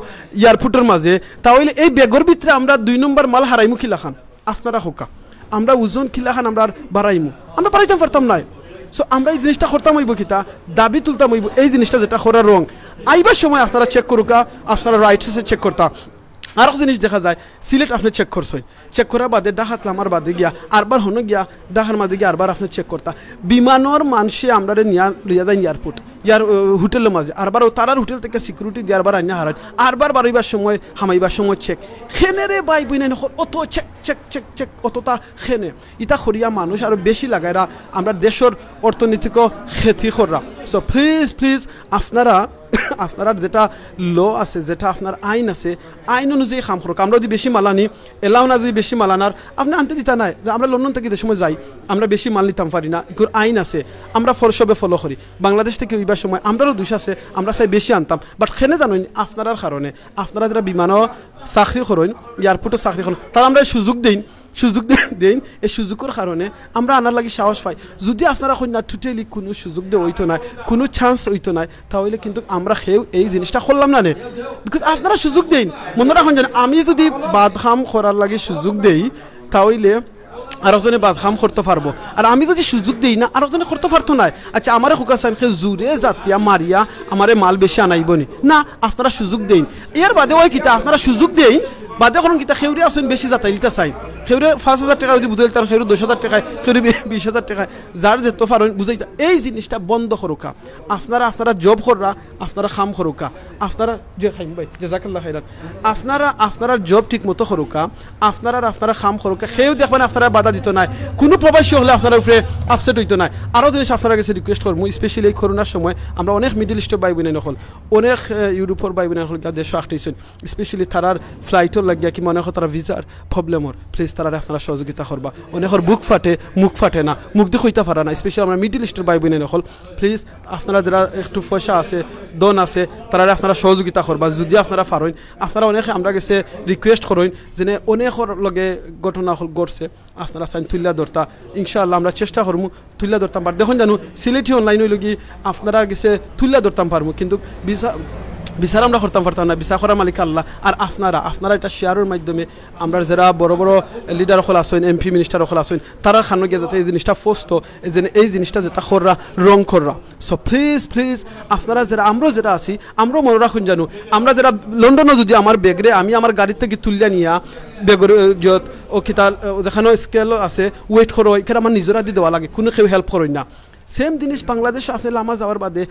এয়ারপোর্টের মাঝে তাহলে এই ব্যাগের ভিতরে আমরা 2 নম্বর মাল হারাইমু খিলাখান আপনারা হোকা আমরা ওজন খিলাখান আমরা বাড়াইমু আমরা বাড়াইতে পারতাম না সো আমরা এই জিনিসটা করতাম হইব কিতা দাবি তুলতাম হইব এই জিনিসটা যেটা করার রং আইবার সময় আপনারা চেক করুকা আপনারা রাইটসে চেক করতা আর এক জিনিস দেখা যায় সিলেট আপনি চেক করছেন চেক করার বাদে ডাহাত লামার বাদে গিয়া আরবার হনো গিয়া ডাহার মাঝে গিয়া আরবার আপনি চেক করতা বিমানর মানুষে আমরা লিয়া যায় এয়ারপোর্ট ইয়ার হোটেলের মাঝে আরবার তারার হোটেল থেকে সিকিউরিটি দিয়ে আরবার আইনা হারায় আরবার বাড়াইবার সময় হামাইবার সময় চেক খেনে বাই বইনে অত চেক চেক চেক চেক অতটা খেনে ইটা করিয়া মানুষ আরও বেশি লাগাইরা আমরা দেশের অর্থনীতিক ক্ষতি করা সো প্লিজ প্লিজ আপনারা আপনারা যেটা ল আছে যেটা আপনার আইন আছে আইন অনুযায়ী কাম করুক আমরা যদি বেশি মাল আনি এলাও না যদি বেশি মাল আনার আপনি আনতে দিতা নাই আমরা লন্ডন থেকে যে সময় যাই আমরা বেশি মাল নিতাম পারি না এগুলোর আইন আছে আমরা সবে ফলো করি বাংলাদেশ থেকে ওইবার সময় আমরাও দোষ আছে আমরা চাই বেশি আনতাম বাট খেনে জানেন আপনার কারণে আপনারা যারা বিমানও চাকরি করেন এয়ারপোর্টও চাকরি করেন তারা আমরা সুযোগ দেন এই সুযোগের কারণে আমরা আনার লাগি সাহস পাই যদি আপনারা না টোটালি কোনো সুযোগ দিয়ে হইতো না কোনো চান্স হইতো না তাহলে কিন্তু আমরা খেয়েও এই জিনিসটা করলাম না বিকজ আপনারা সুযোগ দেন মনে রাখুন জানেন আমি যদি বাদখাম করার লাগে সুযোগ দেই তাহলে আরেকজনে বাদখাম করতে পারবো আর আমি যদি সুযোগ দিই না আরেকজনে করতে পারতো না আচ্ছা আমারে খোকাসান জুড়ে জাতিয়া মারিয়া আমারে মাল বেশি আনাইবনি না আপনারা সুযোগ দেন এর বাদে ওই কিতা আপনারা সুযোগ দেন বাদে করুন কিতা খেউরে আসেন বেশি যাতাইলটা চাই খেউরে 5,000 টাকা যদি বুঝাইতাম খেউরে 10,000 টাকায় খেউরে 20,000 টাকায় যার যেত পারেন বুঝাইতা এই জিনিসটা বন্ধ করুকা আপনারা জব কররা আপনারা খাম করুকা আপনারা যে খাইম ভাই জাযাকাল্লাহ খাইরান আপনারা জব ঠিক মতো করুকা আপনারা খাম করুকা খেউ দেখবেন আপনারা বাধা দিত না কোনো প্রবাসী হলে আপনার উপরে আপসেট হইতো না আরও জিনিস আপনার কাছে রিকোয়েস্ট করবো স্পেশালি এই করোনার সময় আমরা অনেক মিডল ইস্টের বাই বোনে নকল অনেক ইউরোপের বাই বোনে নকল দেশ আসতেছেন স্পেশালি তারার ফ্লাইটর লাগিয়া কি মনে হয় তারা ভিসার প্রবলেমর প্লিজ তারা আপনারা সহযোগিতা করবা অনেকের বুক ফাটে মুখ ফাটে না মুখ দিয়ে হইতে পারে না স্পেশালি আমরা মিডল ইস্টের বাই বোনে নকল প্লিজ আপনারা যারা একটু পয়সা আছে দন আছে তারা আপনারা সহযোগিতা করবা যদি আপনারা পারেন আপনারা অনেকে আমরা গেছে রিকোয়েস্ট করেন যে অনেকের লগে ঘটনা ঘটছে আপনারা চাইন তুলিয়া ধরতা ইনশাআল্লাহ আমরা চেষ্টা করবো তুলিয়া ধরতাম পার দেখুন জানো সিলেটি অনলাইন হইল আপনারা গেছে তুলিয়া ধরতাম পারবো কিন্তু বিচার আমরা করতাম পারতাম না বিচার করার মালিক আল্লাহ আর আপনারা এটা শেয়ারের মাধ্যমে আমরা যারা বড় বড় লিডার হল আসেন এমপি মিনিস্টার হল আসেন তারা খানো গিয়ে যাতে এই জিনিসটা ফস্ত এই জিনিসটা যেটা কররা রং কররা সো প্লিজ আপনারা যারা আমরা যারা আছি আমরাও মনে রাখুন জানো আমরা যারা লন্ডনও যদি আমার ব্যাগরে আমি আমার গাড়ির থেকে তুলিয়া নিয়া ব্যাগের যত ও কিতা দেখানো স্কেলও আছে ওয়েট করো এখানে আমার নিজেরা দিয়ে দেওয়া লাগে কোনো কেউ হেল্প করেন না সেম জিনিস বাংলাদেশ আপনি লামা যাওয়ার বাদে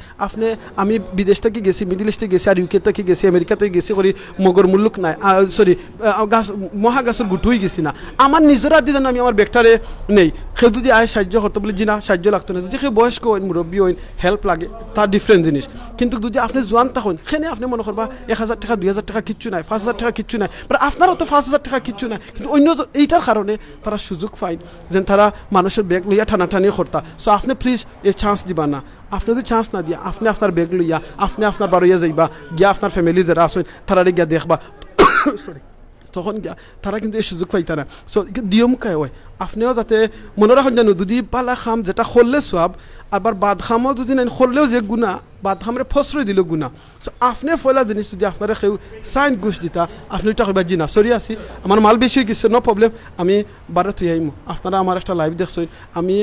আমি বিদেশ থেকে গেছি মিডিল ইস্টে গেছি আর ইউকে থেকে গেছি আমেরিকা থেকে গেছি করি মগর মুল্লুক নাই সরি গাছ মহাগাছের গুটুই গেছি না আমার নিজেরা দিয়ে আমি আমার ব্যাগটারে নেই কেউ যদি আয় সাহায্য করতে বলে জি না সাহায্য লাগতো না যদি কেউ বয়স্ক হইন মুরব্বী হইন হেল্প লাগে তার ডিফারেন্ট জিনিস কিন্তু যদি আপনি জোয়ান থাকুন সেখানে আপনি মনে করবা 1,000 টাকা 2,000 টাকা কিচ্ছু নাই 5,000 টাকা কিচ্ছু নাই বাট আপনারও তো 5,000 টাকা কিচ্ছু নাই কিন্তু অন্য এইটার কারণে তারা সুযোগ পাইন যে তারা মানুষের ব্যাগ লইয়া টানাটানি করতা সো আপনি প্লিজ এই চান্স দিবা না আপনি যদি চান্স না দিয়া আপনি আপনার ব্যাগ লইয়া আপনি আপনার বাড়িয়া যাইবা গিয়া আপনার ফ্যামিলি যারা আসেন তারা গিয়া দেখবা সরি তখন গিয়া তারা কিন্তু এই সুযোগ পাইতা না সো নিয়ম কায় হয় আপনিও যাতে মনে রাখুন জানো যদি পালা খাম যেটা করলে সব আবার বাদ খামও যদি নাই করলেও যে গুণা বাদ খামরে ফসরই দিল গুণা সো আপনি ফয়লা জিনিস যদি আপনারা কেউ সাইন ঘুষ দিতা আপনি এটা কইবা জি না সরি আছি আমার মাল বেশি হয়ে গেছে নো প্রবলেম আমি বারে তুই আইমু আপনারা আমার একটা লাইভ দেখছেন আমি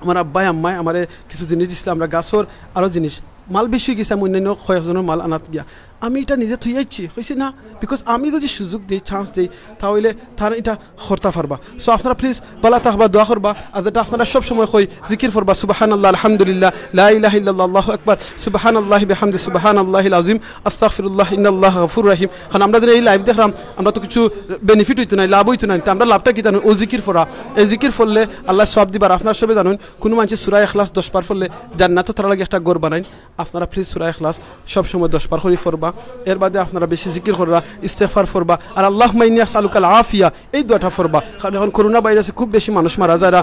আমার আব্বাই আম্মাই আমার কিছু জিনিস দিচ্ছে আমরা গাছর আরও জিনিস মাল বেশি হয়ে গেছে আমি অন্যান্য কয়েকজনের মাল আনাত গিয়া আমি এটা নিজে থইয়াইছি হয়েছি না বিকজ আমি যদি সুযোগ দিই চান্স দিই তাহলে তারা এটা করতে পারবা সো আপনারা প্লিজ বালা তাহবা দোয়া করবা আর যেটা আপনারা সবসময় কই জিকির করবা সুবহানাল্লাহ আলহামদুলিল্লাহ লা ইলাহা ইল্লাল্লাহ আল্লাহু আকবার সুবহানাল্লাহি বিহামদি সুবহানাল্লাহিল আযীম আস্তাগফিরুল্লাহ ইন্নাল্লাহা গফুরুর রহিম কারণ আমরা যদি এই লাইভ দেখলাম আমরা তো কিছু বেনিফিট হইতো না লাভ হইতো না আমরা লাভটা কি জানেন ও জিকির ফরা এই জিকির ফললে আল্লাহ সব দিবার আপনারা সবে জানেন কোনো মানুষ সূরা ইখলাস 10 বার ফললে জান্নাত তার লাগে একটা ঘর বানাইন আপনারা প্লিজ সূরা ইখলাস সব সময় 10 বার করে পড়বা এর বাদে আপনারা বেশি জিকির করবা ইস্তেগফার করবা আর আল্লাহুম্মা ইন্নী আসআলুকাল আফিয়া এই দোয়াটা পড়বা কারণ এখন করোনা ভাইরাসে খুব বেশি মানুষ মারা যায়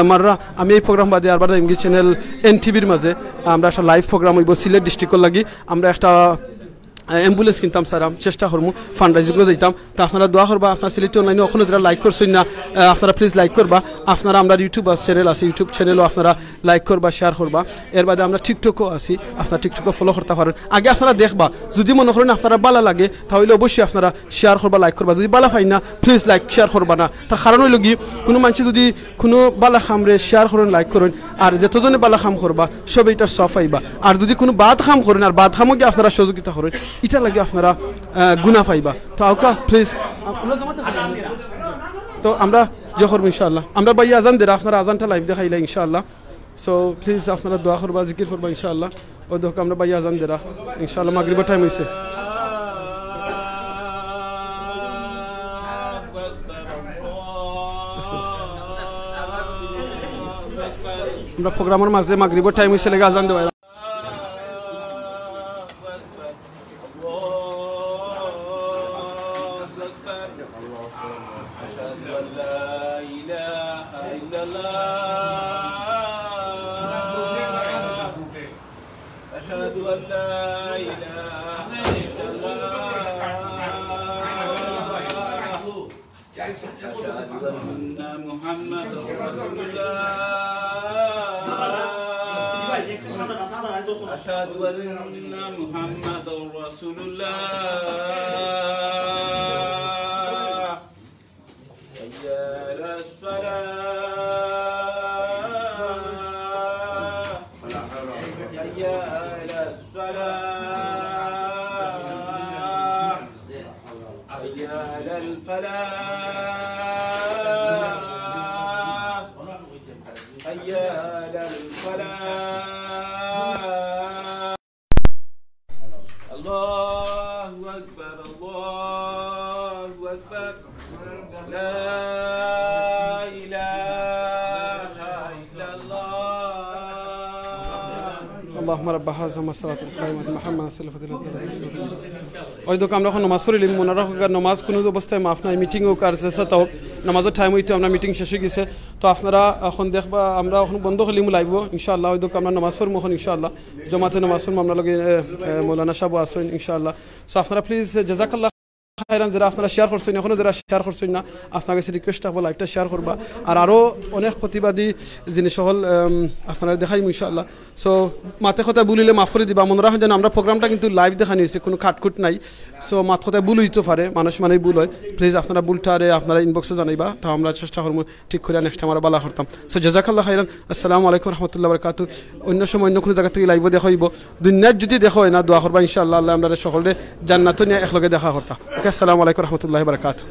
মাররা আমি এই প্রোগ্রাম বাদে আর বাদে এমগি চ্যানেল এনটিভির মাঝে আমরা একটা লাইভ প্রোগ্রাম হইব সিলেট ডিস্ট্রিক্টর লাগি আমরা একটা অ্যাম্বুলেন্স কিনতাম স্যার চেষ্টা করবো ফান্ডরাইজিংও যাইতাম তো আপনারা দোয়া করবা আপনার সিলেটি অনলাইনে ওখানে যারা লাইক করছেন না আপনারা প্লিজ লাইক করবা আপনারা আমরা ইউটিউব চ্যানেল আছে ইউটিউব চ্যানেলও আপনারা লাইক করবা শেয়ার করবা এর বাদে আমরা টিকটকও আছি আপনারা টিকটকও ফলো করতে পারেন আগে আপনারা দেখবা যদি মনে করেন আপনারা ভালো লাগে তাহলে অবশ্যই আপনারা শেয়ার করবা লাইক করবা যদি ভালো পাই না প্লিজ লাইক শেয়ার করবা না তার কারণ হইল কি কোনো মানুষ যদি কোনো বালা খামরে শেয়ার করেন লাইক করেন আর যতজনে বালা খাম করবা সব এটার সফ আইবা আর যদি কোনো বাদ খাম করেন আর বাদ খামও গিয়ে আপনারা সহযোগিতা করেন এটা লাগে আপনারা গুনাহ পাইবা তো আওকা প্লিজ তো আমরা জহর ইনশাআল্লাহ আমরা ভাই আজান দেরা আপনারা আজানটা লাইভ দেখাইলা ইনশাআল্লাহ সো প্লিজ আপনারা দোয়া করবা জিকির করবা ইনশাআল্লাহ ও দেখো আমরা ভাই আজান দেরা ইনশাআল্লাহ মাগরিবের টাইম হইছে আমরা প্রোগ্রামের মাঝে মাগরিবের টাইম হইছে লাগা আজান দেওয়া أشهد أن محمد رسول الله حي على الصلاة حي على الصلاة حي على الفلاح حي على الفلاح الله أكبر الله أكبر لا إله إلا الله اللهم رب هذا الصلاة القائمة محمد صلى الله عليه وسلم ওই দোকান আমরা এখন নামাজ পড়িলাম মনে রাখো নামাজ কোনো অবস্থায় মাফ নাই মিটিং হোক আর চেষ্টা হোক নামাজের টাইম হইতে আমরা মিটিং শেষ হয়ে গেছে তো আপনারা এখন দেখবা আমরা এখন বন্ধ করলিম লাইব ইনশাআল্লাহ ওই দোকান আমরা নামাজ পড়ব এখন ইনশাআল্লাহ জমাতে নামাজ পড়ব আমরা লগে মৌলানা সাহেব আছেন ইনশাআল্লাহ সো আপনারা প্লিজ জাযাকাল্লাহ খায়রান যারা আপনারা শেয়ার করছেন এখনো যারা শেয়ার করছেন না আপনার কাছে রিকোয়েস্ট থাকবো লাইভটা শেয়ার করবা আর আরও অনেক প্রতিবাদী জিনিস হল আপনারা দেখাইম ইনশাআল্লাহ সো মাতে কথা বলিলে মাফ করে দিবা মনে রাখেন যেন আমরা প্রোগ্রামটা কিন্তু লাইভ দেখানি হয়েছে কোনো খাটখুট নাই সো মাত কথায় ভুল হইতে পারে মানুষ মানেই ভুল হয় প্লিজ আপনারা ভুলটারে আপনারা ইনবক্সে জানাইবা তা আমরা চেষ্টা করবো ঠিক করে নেক্সট আমরা বালা করতাম সো জাযাকাল্লাহ খায়রান আসসালামু আলাইকুম রহমতুল্লাহ বারাকাতু অন্য সময় অন্য কোনো জায়গা থেকে লাইভও দেখা হইব দুনিয়ার যদি দেখা হয় না দোয়া করবা ইনশাআল্লাহ আল্লাহ আমরা সকলে জান্নাত নিয়ে একলগে দেখা করতাম আসসালামু আলাইকুম রহমতুল্লাহ বারাকাতু